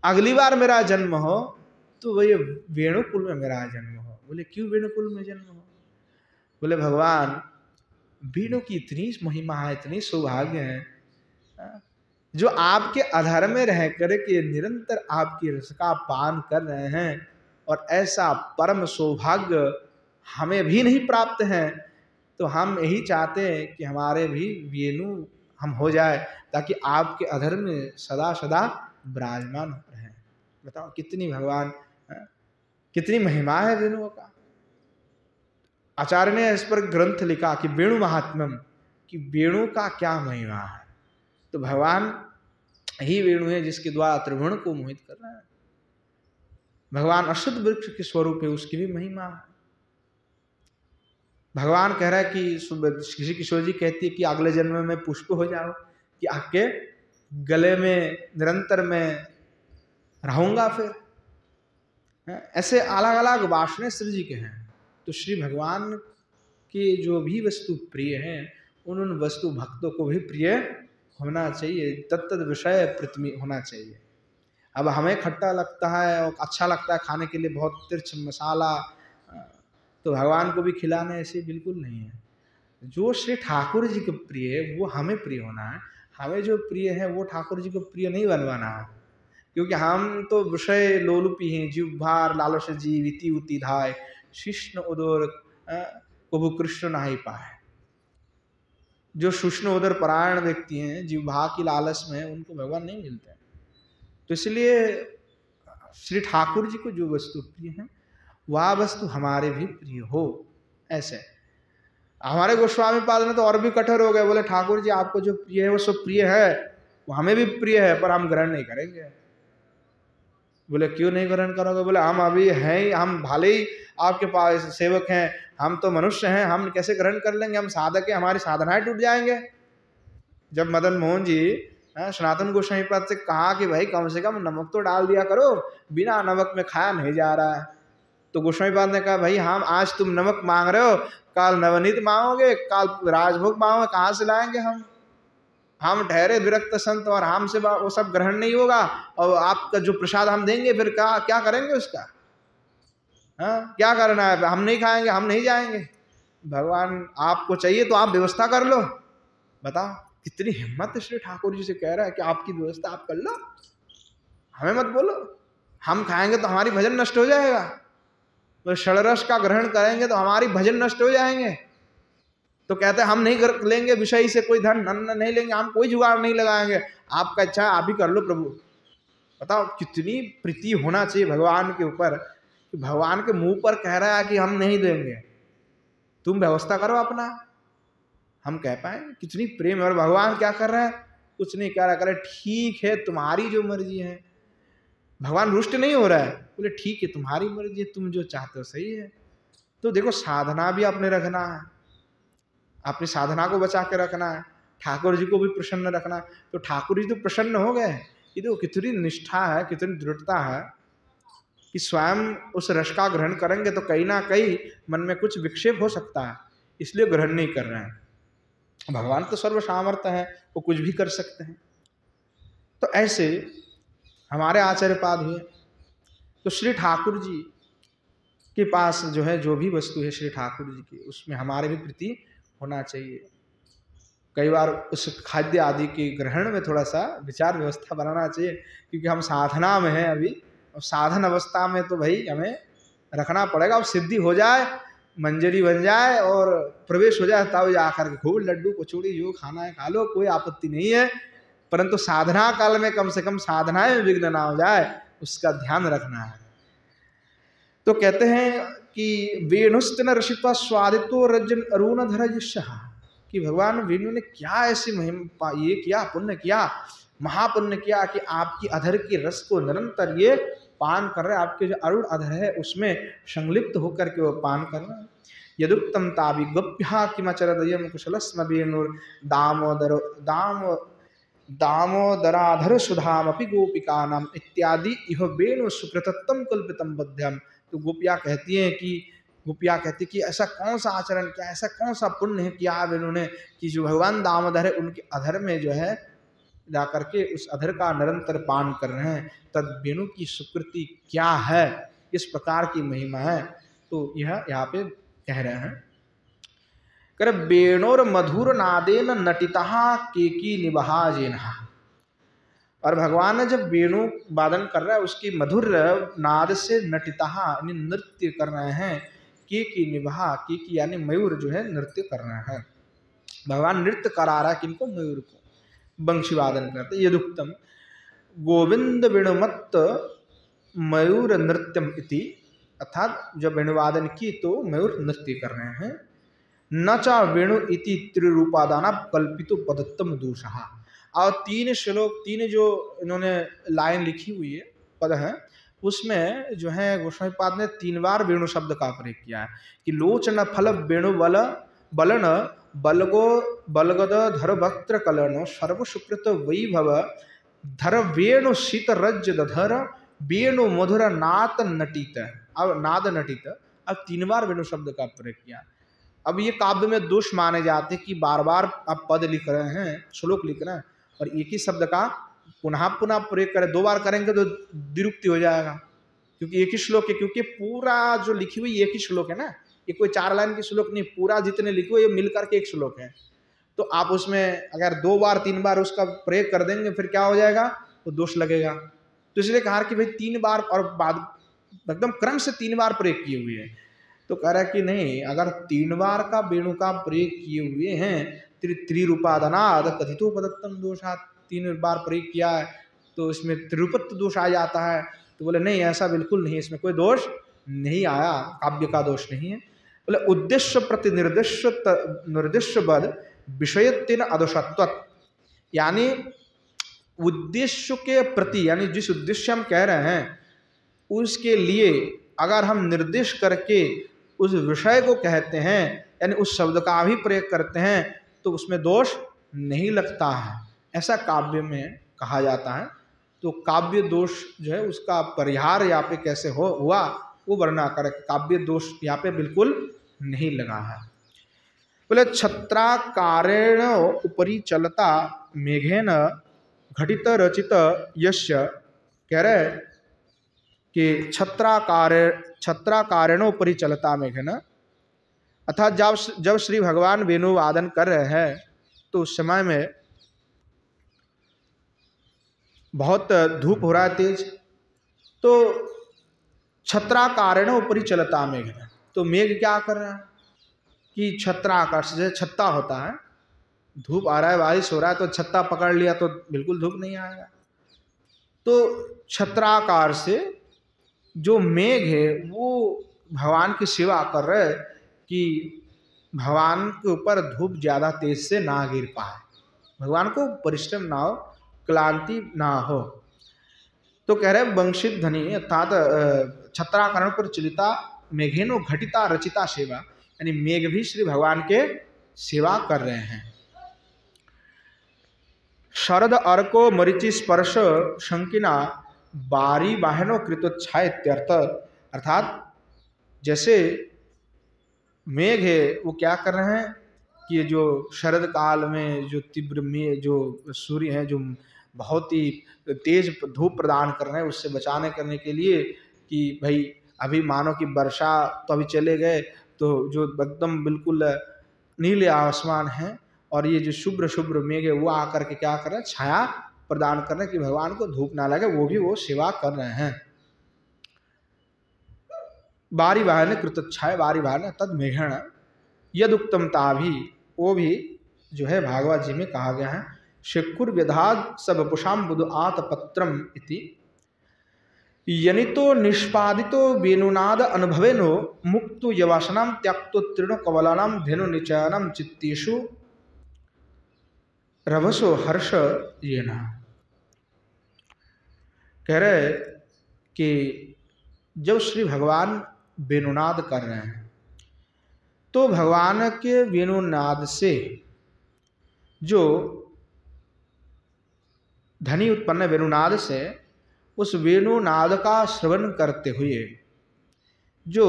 अगली बार मेरा जन्म हो तो वही वेणुकुल में मेरा जन्म हो। बोले क्यों वेणुकुल में जन्म हो? बोले भगवान वेणु की इतनी महिमा है, इतनी सौभाग्य है, जो आपके अधर में रह कर के निरंतर आपकी रस का पान कर रहे हैं, और ऐसा परम सौभाग्य हमें भी नहीं प्राप्त है, तो हम यही चाहते हैं कि हमारे भी वेणु हम हो जाए, ताकि आपके अधर में सदा सदा विराजमान रहे। बताओ कितनी भगवान, कितनी महिमा है वेणुओं का। आचार्य ने इस पर ग्रंथ लिखा कि वेणु महात्म्यम, कि वेणु का क्या महिमा है। तो भगवान ही वेणु है जिसके द्वारा त्रिभुवन को मोहित कर रहा है। भगवान अशुद्ध वृक्ष के स्वरूप है, उसकी भी महिमा है। भगवान कह रहा है कि श्री किशोर जी कहती है कि अगले जन्म में पुष्प हो जाओ, कि आपके गले में निरंतर में रहूंगा। फिर ऐसे अलग अलग वासने श्री जी के हैं। तो श्री भगवान की जो भी वस्तु प्रिय है, उन वस्तु भक्तों को भी प्रिय होना चाहिए, तत्त विषय पृथ्वी होना चाहिए। अब हमें खट्टा लगता है और अच्छा लगता है खाने के लिए, बहुत तिरछ मसाला, तो भगवान को भी खिलाना ऐसे बिल्कुल नहीं है। जो श्री ठाकुर जी को प्रिय है वो हमें प्रिय होना है। हमें जो प्रिय है वो ठाकुर जी को प्रिय नहीं बनवाना है, क्योंकि हम तो विषय लोलुपी हैं। जीवभार लालस जीव इति उति धाय, शिष्ण उदर कबू कृष्ण नहीं पाए। जो शुष्ण उदर परायण व्यक्ति हैं, जीवभाव की लालच में, उनको भगवान नहीं मिलते। तो इसलिए श्री ठाकुर जी को जो वस्तु प्रिय है वह वस्तु हमारे भी प्रिय हो। ऐसे हमारे गोस्वामी पाद ने तो और भी कठोर हो गए, बोले ठाकुर जी आपको जो प्रिय है वो सब प्रिय है, वो हमें भी प्रिय है, पर हम ग्रहण नहीं करेंगे। बोले क्यों नहीं ग्रहण करोगे? बोले हम अभी हैं, हम भले ही आपके पास सेवक हैं, हम तो मनुष्य हैं, हम कैसे ग्रहण कर लेंगे? हम साधक हैं, हमारी साधनाएं टूट जाएंगे। जब मदन मोहन जी सनातन गोस्वामी पाद से कहा कि भाई कम से कम नमक तो डाल दिया करो, बिना नमक में खाया नहीं जा रहा है, तो गोस्वामी पाद ने कहा भाई हम आज तुम नमक मांग रहे हो, कल नवनीत मांगोगे, कल राजभोग मांगोगे, कहाँ से लाएंगे हम ठहरे विरक्त संत, और हमसे वो सब ग्रहण नहीं होगा, और आपका जो प्रसाद हम देंगे फिर क्या करेंगे उसका? हाँ क्या करना है? हम नहीं खाएंगे, हम नहीं जाएंगे। भगवान आपको चाहिए तो आप व्यवस्था कर लो। बताओ कितनी हिम्मत श्री ठाकुर जी से कह रहा है कि आपकी व्यवस्था आप कर लो, हमें मत बोलो। हम खाएंगे तो हमारी भजन नष्ट हो जाएगा, तो षड़रस का ग्रहण करेंगे तो हमारी भजन नष्ट हो जाएंगे। तो कहते हैं हम नहीं लेंगे विषय से कोई धन अन्न नहीं लेंगे, हम कोई जुगाड़ नहीं लगाएंगे, आपका इच्छा आप ही कर लो प्रभु। बताओ कितनी प्रीति होना चाहिए भगवान के ऊपर, कि भगवान के मुंह पर कह रहा है कि हम नहीं देंगे, तुम व्यवस्था करो अपना। हम कह पाए कितनी प्रेम है। और भगवान क्या कर रहा है? कुछ नहीं कह रहा, करे ठीक है तुम्हारी जो मर्जी है। भगवान रुष्ट नहीं हो रहा है, बोले ठीक है तुम्हारी मर्जी है, तुम जो चाहते हो सही है। तो देखो साधना भी आपने रखना है, अपनी साधना को बचा के रखना है, ठाकुर जी को भी प्रसन्न रखना है। तो ठाकुर जी तो प्रसन्न हो गए। ये देखो कितनी निष्ठा है, कितनी दृढ़ता है, कि स्वयं उस रस का ग्रहण करेंगे तो कहीं ना कहीं मन में कुछ विक्षेप हो सकता है, इसलिए ग्रहण नहीं कर रहे हैं। भगवान तो सर्व सामर्थ्य है, वो कुछ भी कर सकते हैं। तो ऐसे हमारे आचार्य पाद हुए। तो श्री ठाकुर जी के पास जो है जो भी वस्तु है श्री ठाकुर जी की, उसमें हमारे भी प्रति होना चाहिए। कई बार उस खाद्य आदि के ग्रहण में थोड़ा सा विचार व्यवस्था बनाना चाहिए, क्योंकि हम साधना में हैं अभी, और साधन अवस्था में तो भाई हमें रखना पड़ेगा। अब सिद्धि हो जाए, मंजरी बन जाए और प्रवेश हो जाए, तब जाकर के खूब लड्डू कचौड़ी जो खाना है खा लो, कोई आपत्ति नहीं है। परंतु साधना काल में कम से कम साधनाएं विघ्न ना हो जाए, उसका ध्यान रखना है। तो कहते हैं कि वेणुस्तन रशित्वा स्वादित्व रजन अरुणधर यशः, कि भगवान वेणु ने क्या ऐसी महिमा ये किया, पुण्य किया, महापुण्य किया, कि आपकी अधर की रस को निरंतर ये पान कर रहे हैं। आपके जो अरुण अधर है उसमें संलिप्त होकर के वो पान कर रहे हैं। यदुक्तम तावि गोप्या किमचरदयम कुशलस्म वेणुर दामोदर दामोदराधर सुधामपि गोपिकानाम इत्यादि इह वेणु सुकृतत्वम कल्पितम बध्यम। तो गोपियाँ कहती कि ऐसा कौन सा आचरण किया, ऐसा कौन सा पुण्य है किया वेणु ने कि जो भगवान दामोदर है उनके अधर में जो है जाकर के उस अधर का निरंतर पान कर रहे हैं, तद वेणु की सुकृति क्या है, इस प्रकार की महिमा है। तो यह यहाँ पे कह रहे हैं, कर वेणुर मधुर नादेन नटिता केकी निबहाजेन। और भगवान ने जब वेणु वादन कर रहा है उसकी मधुर नाद से नटिता यानी नृत्य कर रहे हैं, केकी निबहा, केकी यानी मयूर जो है नृत्य कर रहे हैं। भगवान नृत्य करा रहा है किनको, मयूर को, बंशी वादन करते। यदुक्तम गोविंद वेणुमत्त मयूर नृत्यम इति, अर्थात जब वेणुवादन की तो मयूर नृत्य कर रहे हैं। न चा वेणु इति त्रिरूपादाना कल्पितो पदत्तम दोषः। और तीन श्लोक, तीन जो इन्होंने लाइन लिखी हुई है, पद है, उसमें जो है गोस्वामी पाद ने 3 बार वेणु शब्द का प्रयोग किया है कि लोचन फल वेणु बल बलन बलगो बलगद धर वक्त्र कलन सर्व सुकृत वैभव धर वेणु शीत रज धर वेणु मधुर नात नटित। अब नाद नटित, अब 3 बार वेणु शब्द का प्रयोग किया। अब ये काव्य में दोष माने जाते कि बार बार आप पद लिख रहे हैं, श्लोक लिख रहे हैं और एक ही शब्द का पुनः पुनः प्रयोग करें, 2 बार करेंगे तो द्विरुक्ति हो जाएगा, क्योंकि एक ही श्लोक है, क्योंकि पूरा जो लिखी हुई एक ही श्लोक है ना, ये कोई 4 लाइन की श्लोक नहीं, पूरा जितने लिखे हुए ये मिलकर के एक श्लोक है। तो आप उसमें अगर 2 बार 3 बार उसका प्रयोग कर देंगे फिर क्या हो जाएगा, तो दोष लगेगा। तो इसलिए कहा कि भाई 3 बार और बाद एकदम क्रम से 3 बार प्रयोग किए हुए हैं। तो कह रहा है कि नहीं, अगर 3 बार का वेणु का प्रयोग किए हुए हैं, त्रिरूपादनाद कथितो पदत्तम दोषात, 3 बार प्रयोग किया है तो इसमें त्रिरूपत्व दोष आ जाता है। तो बोले नहीं, ऐसा बिल्कुल नहीं, इसमें कोई दोष नहीं आया, काव्य का दोष नहीं है। बोले उद्देश्य प्रति निर्दिष्ट बद विषयत्वेन अदोषत्व, यानी उद्देश्य के प्रति, यानी जिस उद्देश्य हम कह रहे हैं उसके लिए अगर हम निर्देश करके उस विषय को कहते हैं, यानी उस शब्द का भी प्रयोग करते हैं, तो उसमें दोष नहीं लगता है, ऐसा काव्य में कहा जाता है। तो काव्य दोष जो है उसका परिहार यहाँ पे कैसे हुआ वो वर्णना कर, काव्य दोष यहाँ पे बिल्कुल नहीं लगा है। बोले छत्राकारेण उपरि चलता मेघेन घटित रचित यस्य, कह रहे कि छत्राकारेण उपरि चलता मेघेन, अर्थात जब श्री भगवान वेणु वादन कर रहे हैं तो उस समय में बहुत धूप हो रहा है तेज, तो छत्राकारेण ऊपरी चलता मेघ, तो मेघ क्या कर रहा है कि छत्राकार से, जैसे छत्ता होता है, धूप आ रहा है, बारिश हो रहा है, तो छत्ता पकड़ लिया तो बिल्कुल धूप नहीं आएगा। तो छत्राकार से जो मेघ है वो भगवान की सेवा कर रहे कि भगवान के ऊपर धूप ज़्यादा तेज से ना गिर पाए, भगवान को परिश्रम ना हो, क्लांति ना हो। तो कह रहे वंशित ध्वनि, अर्थात छत्राकरण पर चलिता मेघेनो घटिता रचिता सेवा, यानी मेघ भी श्री भगवान के सेवा कर रहे हैं। शरद अर्को मरिचि स्पर्श शंकिना बारी वाहनो कृतोच्छाय इत्यर्थ, अर्थात जैसे मेघ है वो क्या कर रहे हैं कि जो शरद काल में जो तीव्र में जो सूर्य है जो बहुत ही तेज धूप प्रदान कर रहे हैं, उससे बचाने करने के लिए कि भाई अभी मानो कि वर्षा तो अभी चले गए, तो जो एकदम बिल्कुल नीले आसमान है और ये जो शुभ्र शुभ्र मेघ है वो आकर के क्या कर रहे हैं, छाया प्रदान कर रहे हैं कि भगवान को धूप ना लगे, वो भी वो सेवा कर रहे हैं। बारी वाहन कृतच्छाय बारी वाहन तद मेघण यदुक्तम ताभी, वो भी जो है भागवत जी में कहा गया है। शेकुर व्यधाद सब पुषाम बुध आत पत्रम इति यनितो निष्पादितो वेणुनाद अनुभवेनो मुक्तो यवासनाम त्यक्तो तृण कवलानाम धेनु निचयनम चित्तेषु रभसो हर्ष ये ना। कह रहे कि जब श्री भगवान वेणुनाद कर रहे हैं तो भगवान के वेणुनाद से जो ध्वनि उत्पन्न वेणुनाद से, उस वेणुनाद का श्रवण करते हुए जो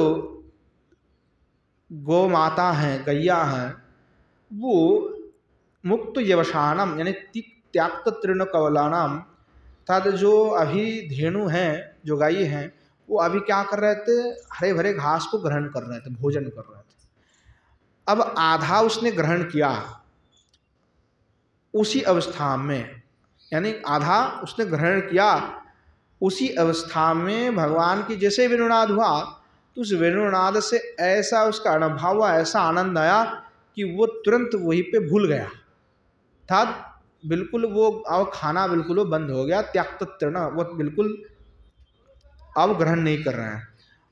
गौ माता हैं, गैया हैं, वो मुक्त यवशानम यानी त्याक्त तृण कवलानाम, अर्थात जो अभी धेनु हैं, जो गाय हैं, वो अभी क्या कर रहे थे, हरे भरे घास को ग्रहण कर रहे थे, भोजन कर रहे थे। अब आधा उसने ग्रहण किया, उसी अवस्था में, यानी आधा उसने ग्रहण किया, उसी अवस्था में भगवान की जैसे वेणुनाद हुआ, तो उस वेणुनाद से ऐसा उसका अनुभव हुआ, ऐसा आनंद आया कि वो तुरंत वहीं पे भूल गया। अर्थात बिल्कुल वो अब खाना बिल्कुल वो बंद हो गया, त्याक्त तृण, वो बिल्कुल अब ग्रहण नहीं कर रहे हैं।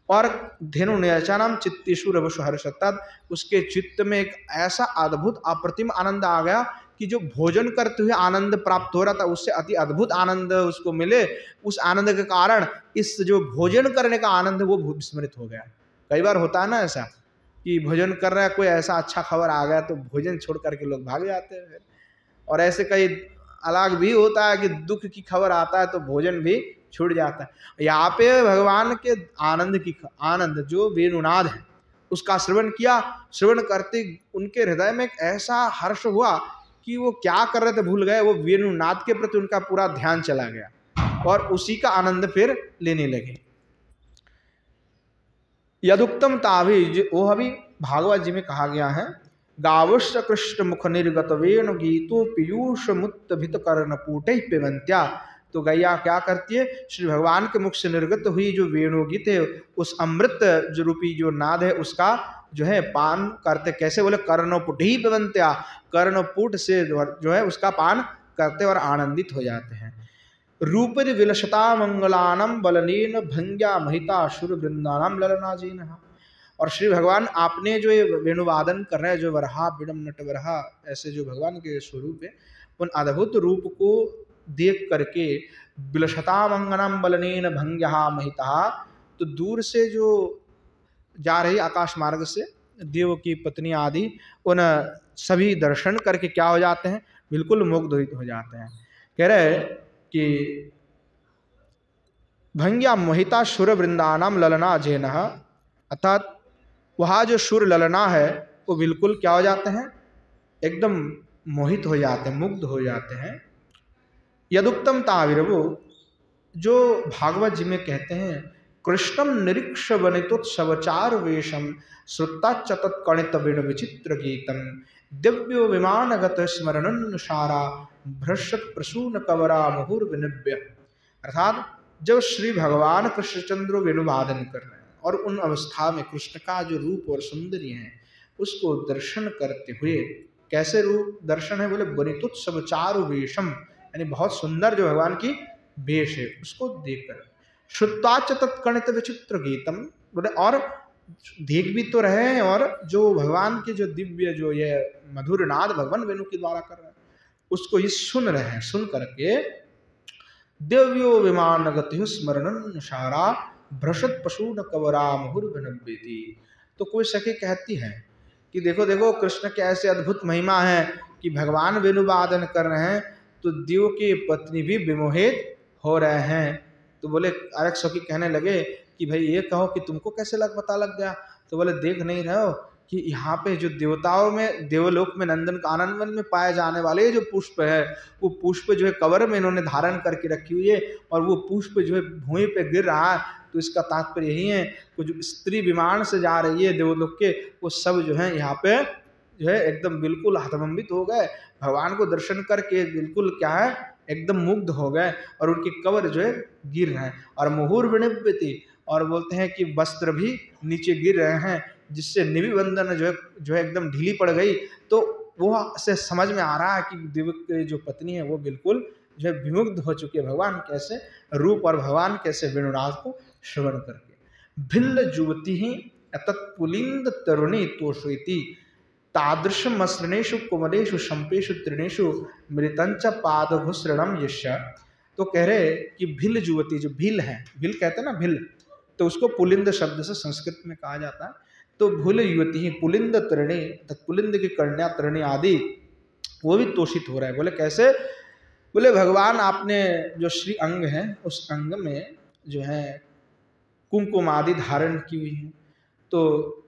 और धेनु नियचानाम चित्तेषु रवसु हर्षतात, उसके चित्त में एक ऐसा अद्भुत अप्रतिम आनंद आ गया कि जो भोजन करते हुए आनंद प्राप्त हो रहा था, उससे अति अद्भुत आनंद उसको मिले। उस आनंद के कारण इस जो भोजन करने का आनंद वो विस्मृत हो गया। कई बार होता है ना ऐसा कि भोजन कर रहा है, कोई ऐसा अच्छा खबर आ गया तो भोजन छोड़ करके लोग भाग जाते हैं। और ऐसे कई अलग भी होता है कि दुख की खबर आता है तो भोजन भी छूट जाता है। यहाँ पे भगवान के आनंद जो वेणुनाद है उसका श्रवण किया, श्रवण करते उनके हृदय में एक ऐसा हर्ष हुआ कि वो क्या कर रहे थे भूल गए, वो वेणुनाद के प्रति उनका पूरा ध्यान चला गया और उसी का आनंद फिर लेने लगे। यदुक्तम ताभी, वो अभी भागवत जी में कहा गया है, गावश्च कृष्ण मुख निर्गत वेणु गीतो पीयूष मुक्त भित कर्ण पूटे पिबंत्या। तो गैया क्या करती है, श्री भगवान के मुख से निर्गत हुई जो वेणुगीत है, उस अमृत जो रूपी जो नाद है उसका जो है पान करते। कैसे बोले, कर्णपुट ही पिबंत्या, कर्णपुट से जो है उसका पान करते और आनंदित हो जाते हैं। रूपरि विलसता मंगलानम बलनीन भंग्या महिता शुर वृंदानम ललनाजीन। और श्री भगवान आपने जो ये वेणुवादन कर रहे हैं, जो वरहा बिडम नट वरहा, ऐसे जो भगवान के स्वरूप है, उन अद्भुत रूप को देख करके विलसता मंगलम बलनीन भंग्या महिता, तो दूर से जो जा रही आकाश मार्ग से देव की पत्नी आदि, उन सभी दर्शन करके क्या हो जाते हैं, बिल्कुल मुग्ध हो जाते हैं। कह रहे कि भंग्या मोहिता शुर वृंदानम ललना जेन, अर्थात वहाँ जो शुर ललना है वो बिल्कुल क्या हो जाते हैं, एकदम मोहित हो जाते हैं, मुग्ध हो जाते हैं। यदुक्तम ताविरवो, जो भागवत जी में कहते हैं, कृष्णम निरीक्ष वनितोत्सवचार वेशम श्रुता चतत कणित वेणु विचित्र गीतम दिव्यो विमानगत स्मरणनुसारा भ्रष्ट प्रसून कवरा मुहुर्विनिव्य। अर्थात जब श्री भगवान कृष्णचंद्र वेणुवादन कर रहे हैं और उन अवस्था में कृष्ण का जो रूप और सौंदर्य है उसको दर्शन करते हुए, कैसे रूप दर्शन है बोले, वनितोत्सवचारु वेशम, यानी बहुत सुंदर जो भगवान की वेश है उसको देखकर, श्रुत्वाच तत्कणित विचित्र गीतम बोले, और देख भी तो रहे हैं और जो भगवान के जो दिव्य जो ये मधुर नाद भगवान वेणु के द्वारा कर रहे हैं उसको ये सुन रहे हैं। सुन करके दिव्यो विमान गति स्मरण सारा भ्रषत पशु न कवरा मुहुर्विनिव्यति। तो कोई सखी कहती है कि देखो देखो कृष्ण के ऐसे अद्भुत महिमा है कि भगवान वेणुवादन कर रहे हैं तो देव की पत्नी भी विमोहित हो रहे हैं। तो बोले, अरक सखी कहने लगे कि भाई ये कहो कि तुमको कैसे पता लग गया। तो बोले, देख नहीं रहे हो कि यहाँ पे जो देवताओं में, देवलोक में नंदन कानन में पाए जाने वाले जो पुष्प है, वो पुष्प जो है कवर में इन्होंने धारण करके रखी हुई है और वो पुष्प जो है भूमि पे गिर रहा है। तो इसका तात्पर्य यही है कि जो स्त्री विमान से जा रही है देवलोक के, वो सब जो है यहाँ पे जो है एकदम बिल्कुल हतभम्बित हो गए, भगवान को दर्शन करके बिल्कुल क्या है एकदम मुग्ध हो गए और उनके कवर जो है गिर रहे हैं। और मुहुर्विनिव्यति, और बोलते हैं कि वस्त्र भी नीचे गिर रहे हैं, जिससे निविबंधन जो है एकदम ढीली पड़ गई। तो वो से समझ में आ रहा है कि देव की जो पत्नी है वो बिल्कुल जो है विमुग्ध हो चुकी है भगवान कैसे रूप और भगवान कैसे वेणुनाद को श्रवण करके। भिल्ल जुवती ही तत्पुलिंद तरुणी तोषेति तादृश मसृणेषु कुमलेषु शंपेषु तृणेषु मृतंच पादभुसृणम यश्य। तो कह रहे कि भिल जुवती, जो भिल है, भिल कहते हैं ना भिल, तो उसको पुलिंद शब्द से संस्कृत में कहा जाता है। तो भूल युवती पुलिंद तृणी, पुलिंद की कन्या तृणी आदि वो भी तोषित हो रहा है। बोले कैसे? बोले भगवान आपने जो श्री अंग है उस अंग में जो है कुंकुम आदि धारण की हुई है। तो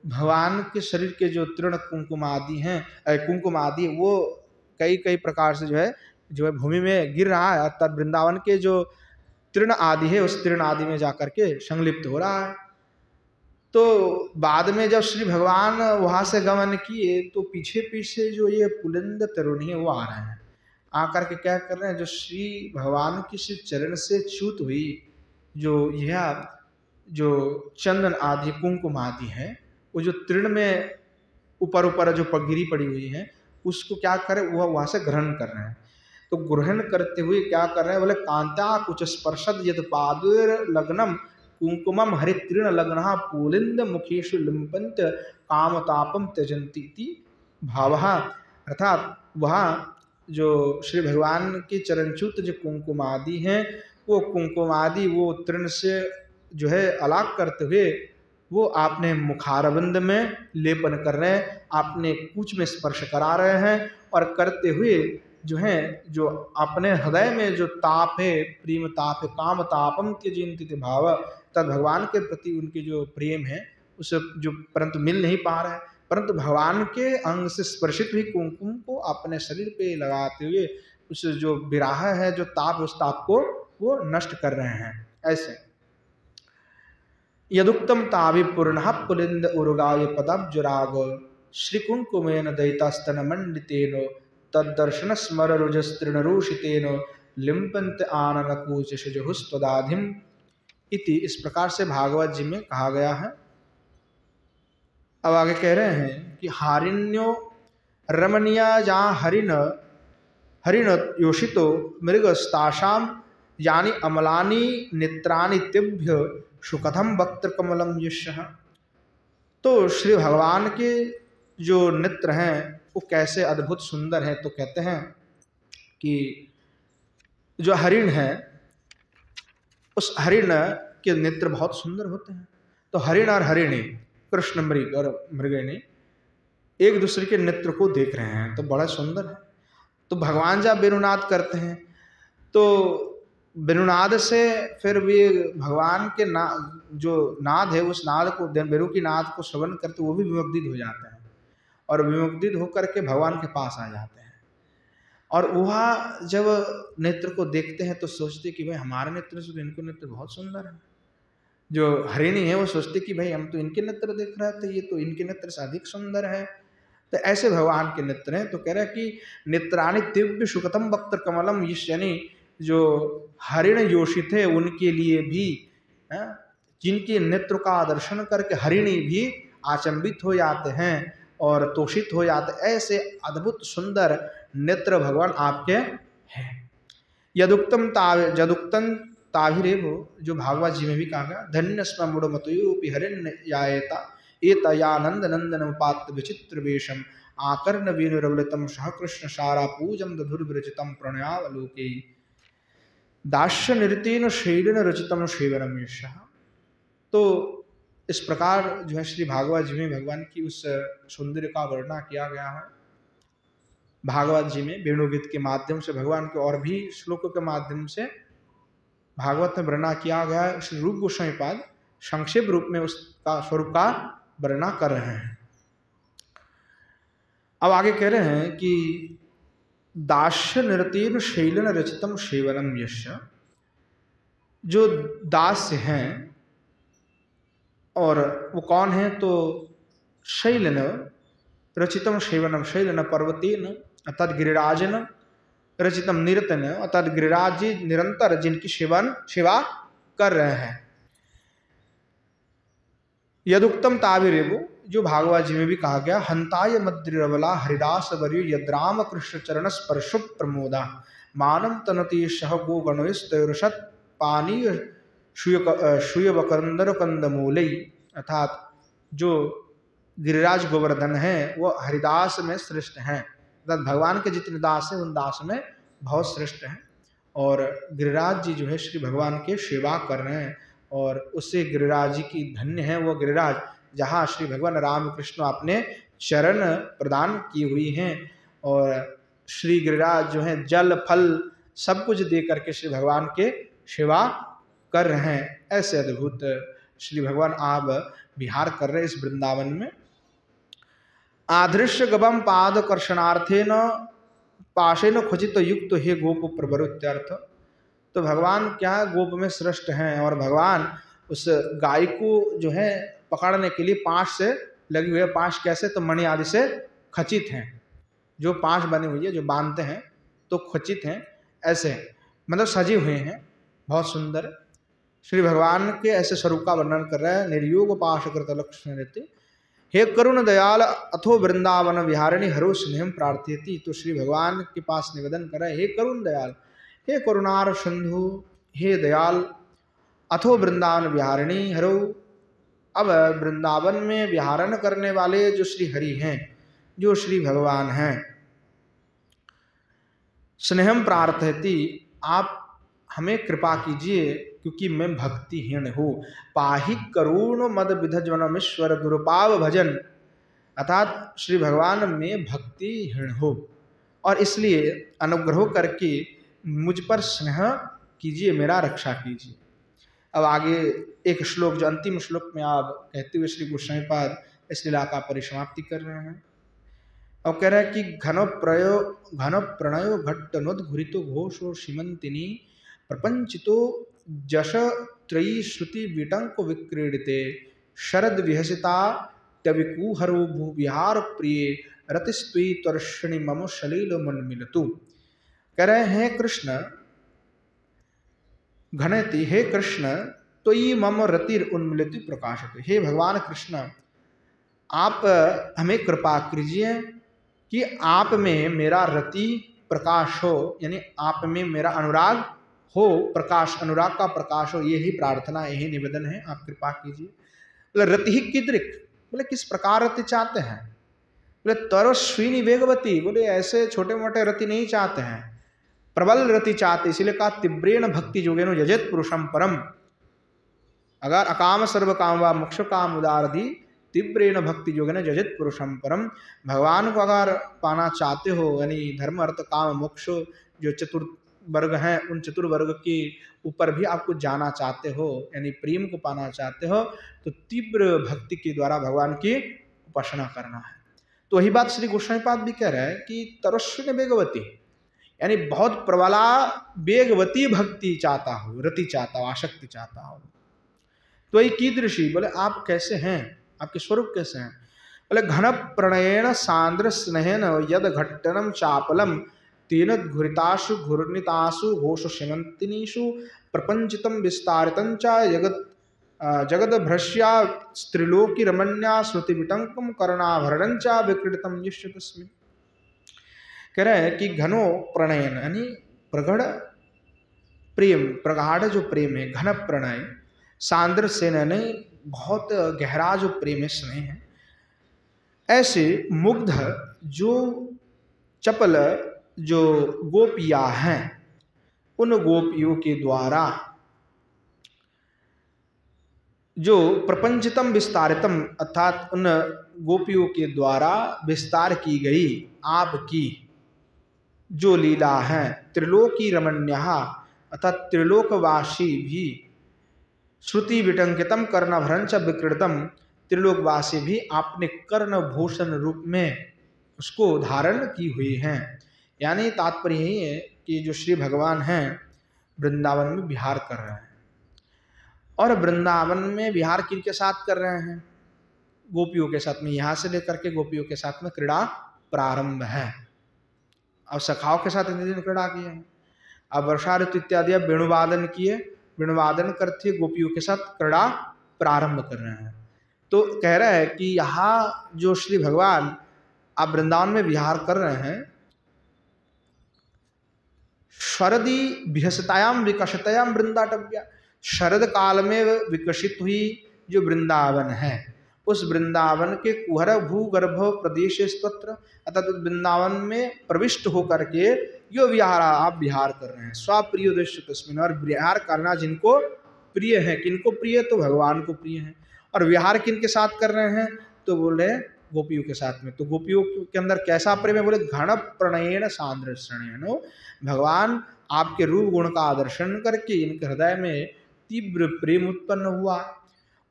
भगवान के शरीर के जो तृण कुंकुम आदि हैं, कुंकुम आदि वो कई कई प्रकार से जो है भूमि में गिर रहा है, अर्थात वृंदावन के जो तृण आदि है उस तृण आदि में जाकर के संलिप्त हो रहा है। तो बाद में जब श्री भगवान वहां से गमन किए तो पीछे पीछे जो ये पुलिंद तरुणी है वो आ रहे हैं, आकर के क्या कर रहे हैं, जो श्री भगवान की श्री चरण से च्युत हुई जो यह जो चंदन आदि कुंकुम आदि है वो जो तृण में ऊपर ऊपर जो गिरी पड़ी हुई है उसको क्या करे, वह वहां से ग्रहण कर रहे हैं। तो ग्रहण करते हुए क्या कर रहे हैं, बोले कांता कुछ स्पर्शद यद पादुर लग्नम कुंकुमम हरि तृण लग्न पुलिंद मुखेशु लिम्पंत काम तापम त्यजंती भावः। अर्थात वहाँ जो श्री भगवान की चरणच्युत जो कुंकुम आदि हैं वो कुंकुम आदि वो तृण से जो है अलग करते हुए वो आपने मुखारविंद में लेपन कर रहे हैं, आपने कुछ में स्पर्श करा रहे हैं और करते हुए जो है जो अपने हृदय में जो ताप है, प्रेम ताप है, काम तापम त्यजंती भाव, तद भगवान के प्रति उनकी जो प्रेम है उस जो परंतु मिल नहीं पा रहा है, परंतु भगवान के अंग से स्पर्शित हुई कुंकुम को अपने शरीर पे लगाते हुए उस जो विराह है, जो ताप, उस ताप को वो नष्ट कर रहे हैं। ऐसे यदुक्तम तावि पूर्ण पुलिंद उर्गाय पदब्जुराग श्री कुंकुमेन दयितास्तन मंडितेन तदर्शन स्मर रुजस्तृणरूषितेन लिम्पन्त आनन कूचशुजुस्तदाधिम इति। इस प्रकार से भागवत जी में कहा गया है। अब आगे कह रहे हैं कि हारिण्यो रमणीया जहाँ हरिण योषितो मृगस्ताशाम यानी अमलानी नेत्राणि तिभ्य सुकथम वक्त्र कमलम यशः। तो श्री भगवान के जो नेत्र हैं वो कैसे अद्भुत सुंदर है। तो कहते हैं कि जो हरिण है उस हरिण के नेत्र बहुत सुंदर होते हैं। तो हरिण और हरिणी, कृष्ण मृग और मृगिणी एक दूसरे के नेत्र को देख रहे हैं तो बड़ा सुंदर है। तो भगवान जब वेणुनाद करते हैं तो वेणुनाद से फिर भी भगवान के जो नाद है उस नाद को, वेणु की नाद को श्रवण करते वो भी विमुग्धित हो जाते हैं और विमुग्धित होकर के भगवान के पास आ जाते हैं। और वह जब नेत्र को देखते हैं तो सोचते कि भाई हमारे नेत्र से तो इनको नेत्र बहुत सुंदर है। जो हरिणी है वो सोचते कि भाई हम तो इनके नेत्र देख रहे थे, ये तो इनके नेत्र से अधिक सुंदर है। तो ऐसे भगवान के नेत्र हैं। तो कह रहा है कि नेत्राणि दिव्य सुखतम वक्त्र कमलम, यानी जो हरिण योषित है उनके लिए भी, जिनके नेत्र का दर्शन करके हरिणी भी आचंबित हो जाते हैं और तोषित हो जाते, ऐसे अद्भुत सुंदर नेत्र भगवान आपके हैं। यदुक्तम ताभिरेव, जो भागवत जी में भी कहा गया, धन्य स्म मुड़मतोपि हरिण्यायता एतयानंद नंदन उपात्त विचित्र वेशम आकर्ण वेणुरवलितम सह कृष्ण सारा पूजम दधुर्विरचितम प्रणयावलोके दास्य नृत्येन शैलेन रचितम सेवनम यशः। तो इस प्रकार जो है श्री भागवत जी में भगवान की उस सौंदर्य का वर्णन किया गया है। भागवत जी में वेणुगीत के माध्यम से, भगवान के और भी श्लोकों के माध्यम से भागवत में वर्णन किया गया है। श्री रूप गोस्वामी पाद संक्षेप रूप में उसका स्वरूप का वर्णन कर रहे हैं। अब आगे कह रहे हैं कि दास्य नृत्येन शैलेन रचितम सेवनम यस्य। जो दास्य हैं और वो कौन है, तो शैलेन रचितम सेवनम, शैलेन पर्वतेन अर्थात गिरिराजन रचितम निरतन अर्थात गिरिराज जी निरंतर जिनकी सेवा कर रहे हैं। यदुक्तम ताभिरेव, जो भागवत जी में भी कहा गया, हंताय मद्रिरवला हरिदास वर्यो यद्राम कृष्ण चरण स्पर्शु प्रमोदा मानम तनति सह गो गणोस्तरषत पानीय शूयवकंदर कंदमूलई। अर्थात जो गिरिराज गोवर्धन है वो हरिदास में श्रेष्ठ हैं, अर्थात भगवान के जितने दास हैं उन दास में बहुत श्रेष्ठ हैं। और गिरिराज जी जो है श्री भगवान के सेवा कर रहे हैं और उससे गिरिराज जी की धन्य है वो गिरिराज जहाँ श्री भगवान रामकृष्ण आपने चरण प्रदान की हुई हैं और श्री गिरिराज जो हैं जल फल सब कुछ दे करके श्री भगवान के सेवा कर रहे हैं। ऐसे अद्भुत श्री भगवान आप विहार कर रहे हैं इस वृंदावन में। आदृश्य गवम पाद कर्षणार्थेन पाशेन खचित युक्त हे गोप प्रवरुत्यर्थ। तो भगवान क्या गोप में श्रेष्ठ हैं और भगवान उस गाय को जो है पकड़ने के लिए पांच से लगी हुई है। पांच कैसे? तो मणि आदि से खचित हैं, जो पांच बनी हुई है जो बांधते हैं तो खचित हैं, ऐसे मतलब सजे हुए हैं, बहुत सुंदर। श्री भगवान के ऐसे स्वरूप का वर्णन कर रहा है। निर्योग पाशकृत लक्ष्मण रहते हे करुण दयाल अथो वृंदावन विहारिणी हरो स्नेहम प्रार्थयति। तो श्री भगवान के पास निवेदन कर रहा है, हे करुण दयाल, हे करुणार सिंधु, हे दयाल, अथो वृंदावन विहारिणी हरो। अब वृंदावन में विहारण करने वाले जो श्री हरि हैं, जो श्री भगवान हैं, स्नेहम प्रार्थयति, आप हमें कृपा कीजिए क्योंकि मैं भक्तिहीन हूँ। पाहि करुण मद विधज्वनमीश्वर दुर्पाव भजन, अर्थात श्री भगवान में भक्तिहीन हो और इसलिए अनुग्रह करके मुझ पर स्नेह कीजिए, मेरा रक्षा कीजिए। अब आगे एक श्लोक जो अंतिम श्लोक में आप कहते हुए श्री गोस्वामी पाद इस लीला का परिसमाप्ति कर रहे हैं और कह रहे हैं कि घन प्रणयो घट्टनोद घुरितो घोषो सीमंतिनी प्रपंचितो जश त्रयी श्रुति विटंक विक्रीडिते शरद विहसिता तविकुहरो भूविहार प्रिय रतिस्त्वी त्वर्षिणी मम सलील मन मिलतु। कह रहे हैं कृष्ण घनति, हे कृष्ण त्वयि मम रतिर उन्मिलित प्रकाशते। हे भगवान कृष्ण, आप हमें कृपा कीजिए कि आप में मेरा रति प्रकाश हो, यानी आप में मेरा अनुराग हो, प्रकाश, अनुराग का प्रकाश हो, यही प्रार्थना, यही निवेदन है, आप कृपा कीजिए। बोले रति ही कीदृक, बोले किस प्रकार रति चाहते हैं? बोले तरस्विनी वेगवती, बोले ऐसे छोटे मोटे रति नहीं चाहते हैं, प्रबल रति चाहते, इसीलिए कहा तीव्रेण भक्ति जोगेनो यजेत पुरुषम परम। अगर अकाम सर्व काम व मोक्ष काम उदारधि तीव्रेण भक्ति जोगेन यजेत पुरुषम परम। भगवान को अगर पाना चाहते हो, यानी धर्म अर्थ काम मोक्ष जो चतुर्वर्ग हैं, उन चतुर्वर्ग के ऊपर भी आपको जाना चाहते हो, यानी प्रेम को पाना चाहते हो, तो तीव्र भक्ति के द्वारा भगवान की उपासना करना है। तो वही बात श्री गोस्वामी पाद भी कह रहा है कि तरस्विनी वेगवती, यानी बहुत प्रबला वेगवती भक्ति चाहता हो, रति चाहता हो, आसक्ति चाहता हो। तो ये कीदृशी, बोले आप कैसे हैं, आपके स्वरूप कैसे हैं? बोले घन प्रणयेन सांद्र स्नेहन यद घट्टनम चापलम तेन घुरितासु घूर्णितासु घोष सीमंतिनीषु प्रपंचितम विस्तारितं च जगद भ्रश्या स्त्रिलोकी रमण्या श्रुति विटंकम कर्णाभरणं च विक्रीडितं यश्यतस्मिन्। कह रहे हैं कि घनो प्रणयन, यानी प्रगढ़ प्रेम, प्रगाढ़ जो प्रेम है, घन प्रणय, सांद्र सेन, नहीं बहुत गहरा जो प्रेम है, स्नेह है, ऐसे मुग्ध जो चपल जो गोपियां हैं, उन गोपियों के द्वारा जो प्रपंचितम विस्तारितम, अर्थात उन गोपियों के द्वारा विस्तार की गई आपकी जो लीला है, त्रिलोकी रमण्या, अर्थात त्रिलोकवासी भी, श्रुति विटंकितम कर्णभरंच विक्रीडितम, त्रिलोकवासी भी आपने कर्णभूषण रूप में उसको धारण की हुई हैं। यानी तात्पर्य यही है कि जो श्री भगवान हैं वृंदावन में विहार कर रहे हैं, और वृंदावन में विहार किनके साथ कर रहे हैं? गोपियों के साथ में। यहाँ से लेकर के गोपियों के साथ में क्रीड़ा प्रारंभ है। अब सखाओं के साथ इतने दिन क्रीड़ा किए हैं, अब वर्षा ऋतु इत्यादि अब वेणुवादन किए, वेणुवादन करते गोपियों के साथ क्रीड़ा प्रारंभ कर रहे हैं। तो कह रहा है कि यहाँ जो श्री भगवान आप वृंदावन में विहार कर रहे हैं, शरदी विहसतायाम विकसितायाम वृंदाटव्या, शरद काल में विकसित हुई जो वृंदावन है, उस वृंदावन के कुहर भूगर्भ प्रदेश स्तोत्र, अर्थात वृंदावन में प्रविष्ट होकर के यो विहार आप विहार कर रहे हैं। स्वप्रिय उद्देश्य तस्मिन, और विहार करना जिनको प्रिय है, किनको प्रिय? तो भगवान को प्रिय है। और विहार किन के साथ कर रहे हैं, तो बोल रहे गोपियों के साथ में। तो गोपियों के अंदर कैसा प्रेम है, बोले घन प्रणयेन सादृश्येन, भगवान आपके रूप गुण का आदर्शन करके इनके हृदय में तीव्र प्रेम उत्पन्न हुआ,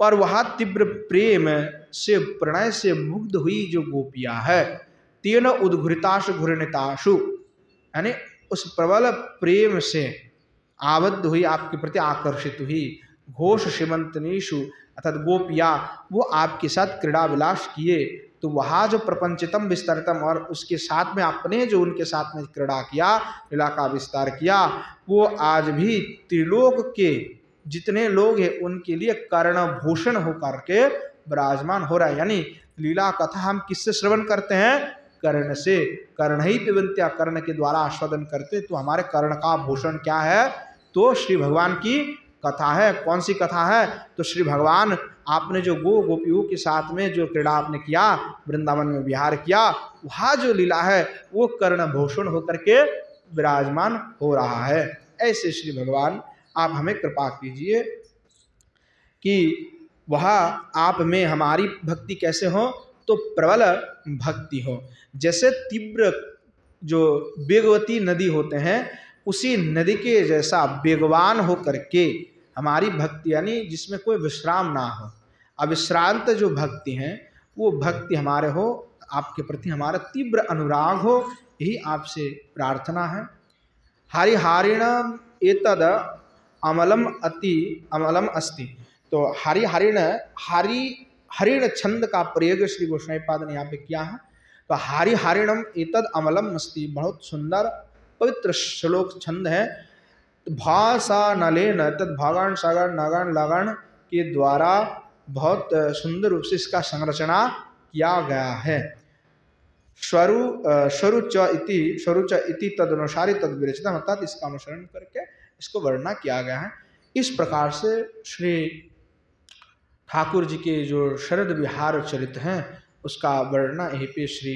और वह तीव्र प्रेम से प्रणय से मुग्ध हुई जो गोपियां है, तेन उद्घुरिताशु घुरनिताशु, यानी उस प्रबल प्रेम से आबद्ध हुई, आपके प्रति आकर्षित हुई, घोष श्रीमंतनीषु अर्थात गोपिया वो आपके साथ क्रीड़ा विलास किए। तो वहाँ जो प्रपंचितम विस्तरतम, और उसके साथ में आपने जो उनके साथ में क्रीड़ा किया, लीला का विस्तार किया, वो आज भी त्रिलोक के जितने लोग हैं उनके लिए कर्णभूषण होकर के विराजमान हो रहा है। यानी लीला कथा हम किससे श्रवण करते हैं, कर्ण से। कर्ण ही पिबंत्या, कर्ण के द्वारा आस्वादन करते। तो हमारे कर्ण का भूषण क्या है, तो श्री भगवान की कथा है। कौन सी कथा है, तो श्री भगवान आपने जो गोपियों के साथ में जो क्रीड़ा आपने किया, वृंदावन में विहार किया, वहाँ जो लीला है वो कर्ण भूषण होकर के विराजमान हो रहा है। ऐसे श्री भगवान आप हमें कृपा कीजिए कि वह आप में हमारी भक्ति कैसे हो, तो प्रबल भक्ति हो। जैसे तीव्र जो वेगवती नदी होते हैं, उसी नदी के जैसा वेगवान हो करके हमारी भक्ति, यानी जिसमें कोई विश्राम ना हो, अविश्रांत जो भक्ति है, वो भक्ति हमारे हो, आपके प्रति हमारा तीव्र अनुराग हो, यही आपसे प्रार्थना है। हरिहारिण एतद अमलम अस्ति। तो हरिहरिण, हरिण छंद का प्रयोग श्री गोस्वामी पाद ने यहाँ पे किया है। तो हरिहरिणम एतद अमलम अस्ति, बहुत सुंदर पवित्र श्लोक छंद है। भाषा नलेन तद भागण सागण नगण लगन के द्वारा बहुत सुंदर रूप से इसका संरचना किया गया है। स्वरुच इति तदनुसारी तद विरचितम, अर्थात इसका अनुसरण करके इसको वर्णना किया गया है। इस प्रकार से श्री ठाकुर जी के जो शरद विहार चरित हैं उसका वर्णना यहीं पे श्री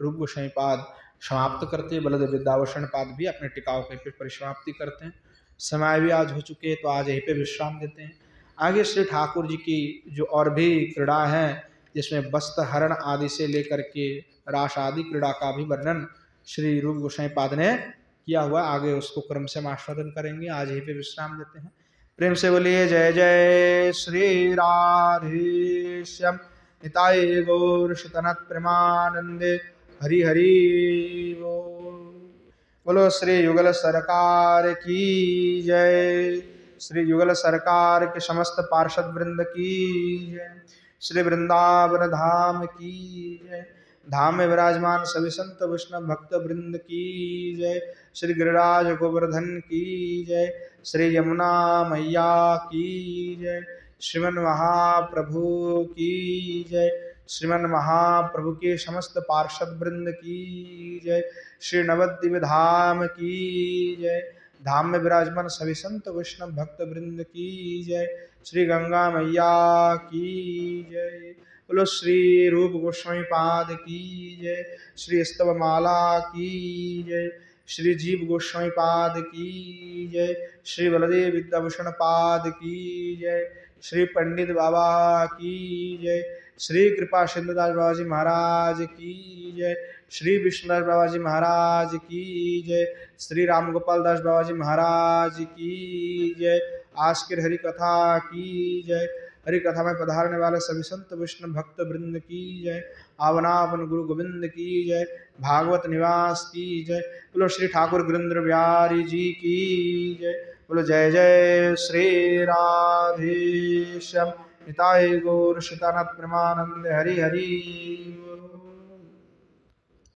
रूप गोस्वामी पाद समाप्त करते हैं। बलदेव विद्याभूषण पाद भी अपने टिकाव के परिसमाप्ति करते हैं। समय भी आज हो चुके हैं, तो आज यहीं पे विश्राम देते हैं। आगे श्री ठाकुर जी की जो और भी क्रीड़ा हैं, जिसमें वस्त्र हरण आदि से लेकर के रास आदि क्रीड़ा का भी वर्णन श्री रूप गोस्वामी पाद ने किया हुआ, आगे उसको क्रम से आस्वादन करेंगे। आज यहीं पे विश्राम देते हैं। प्रेम से बोलिए जय जय श्री राधे श्याम निताय गौर शितनाथ प्रेमानंदे हरि हरि बोल। बोलो श्री युगल सरकार की जय। श्री युगल सरकार के समस्त पार्षद वृंद की जय। श्री वृंदावन धाम की जय। धाम में विराजमान सभी संत वैष्णव भक्त वृंद की जय। श्री गिरिराज गोवर्धन की जय। श्री यमुना मैया की जय। श्रीमन महाप्रभु की जय। श्रीमन महाप्रभु के समस्त पार्षद वृंद की जय। श्री नवद्वीप धाम की जय। धाम में विराजमान सभी संत वैष्णव भक्त वृंद की जय। श्री गंगा मैया की जय। बोलो श्री रूप गोस्वामी पाद की जय। श्री स्तव माला की जय। श्री जीव गोस्वामी पाद की जय। श्री बलदेव विद्याभूषण पाद की जय। श्री पंडित बाबा की जय। श्री कृपा सिंधुदास बाबा जी महाराज की जय। श्री विष्णुदास बाबा जी महाराज की जय। श्री राम गोपाल दास बाबा जी महाराज की जय। आस्किर हरि कथा की जय। हरि कथा में पधारने वाले सभी संत वैष्णव भक्त वृंद की जय। आवनावन गुरु गोविंद की जय। भागवत निवास की जय। बोलो श्री ठाकुर गिरिंद्र बिहारी जी की जय। बोलो जय जय श्री राधे श्याम निताय गौर शितानाथ प्रेमानंद हरि हरि।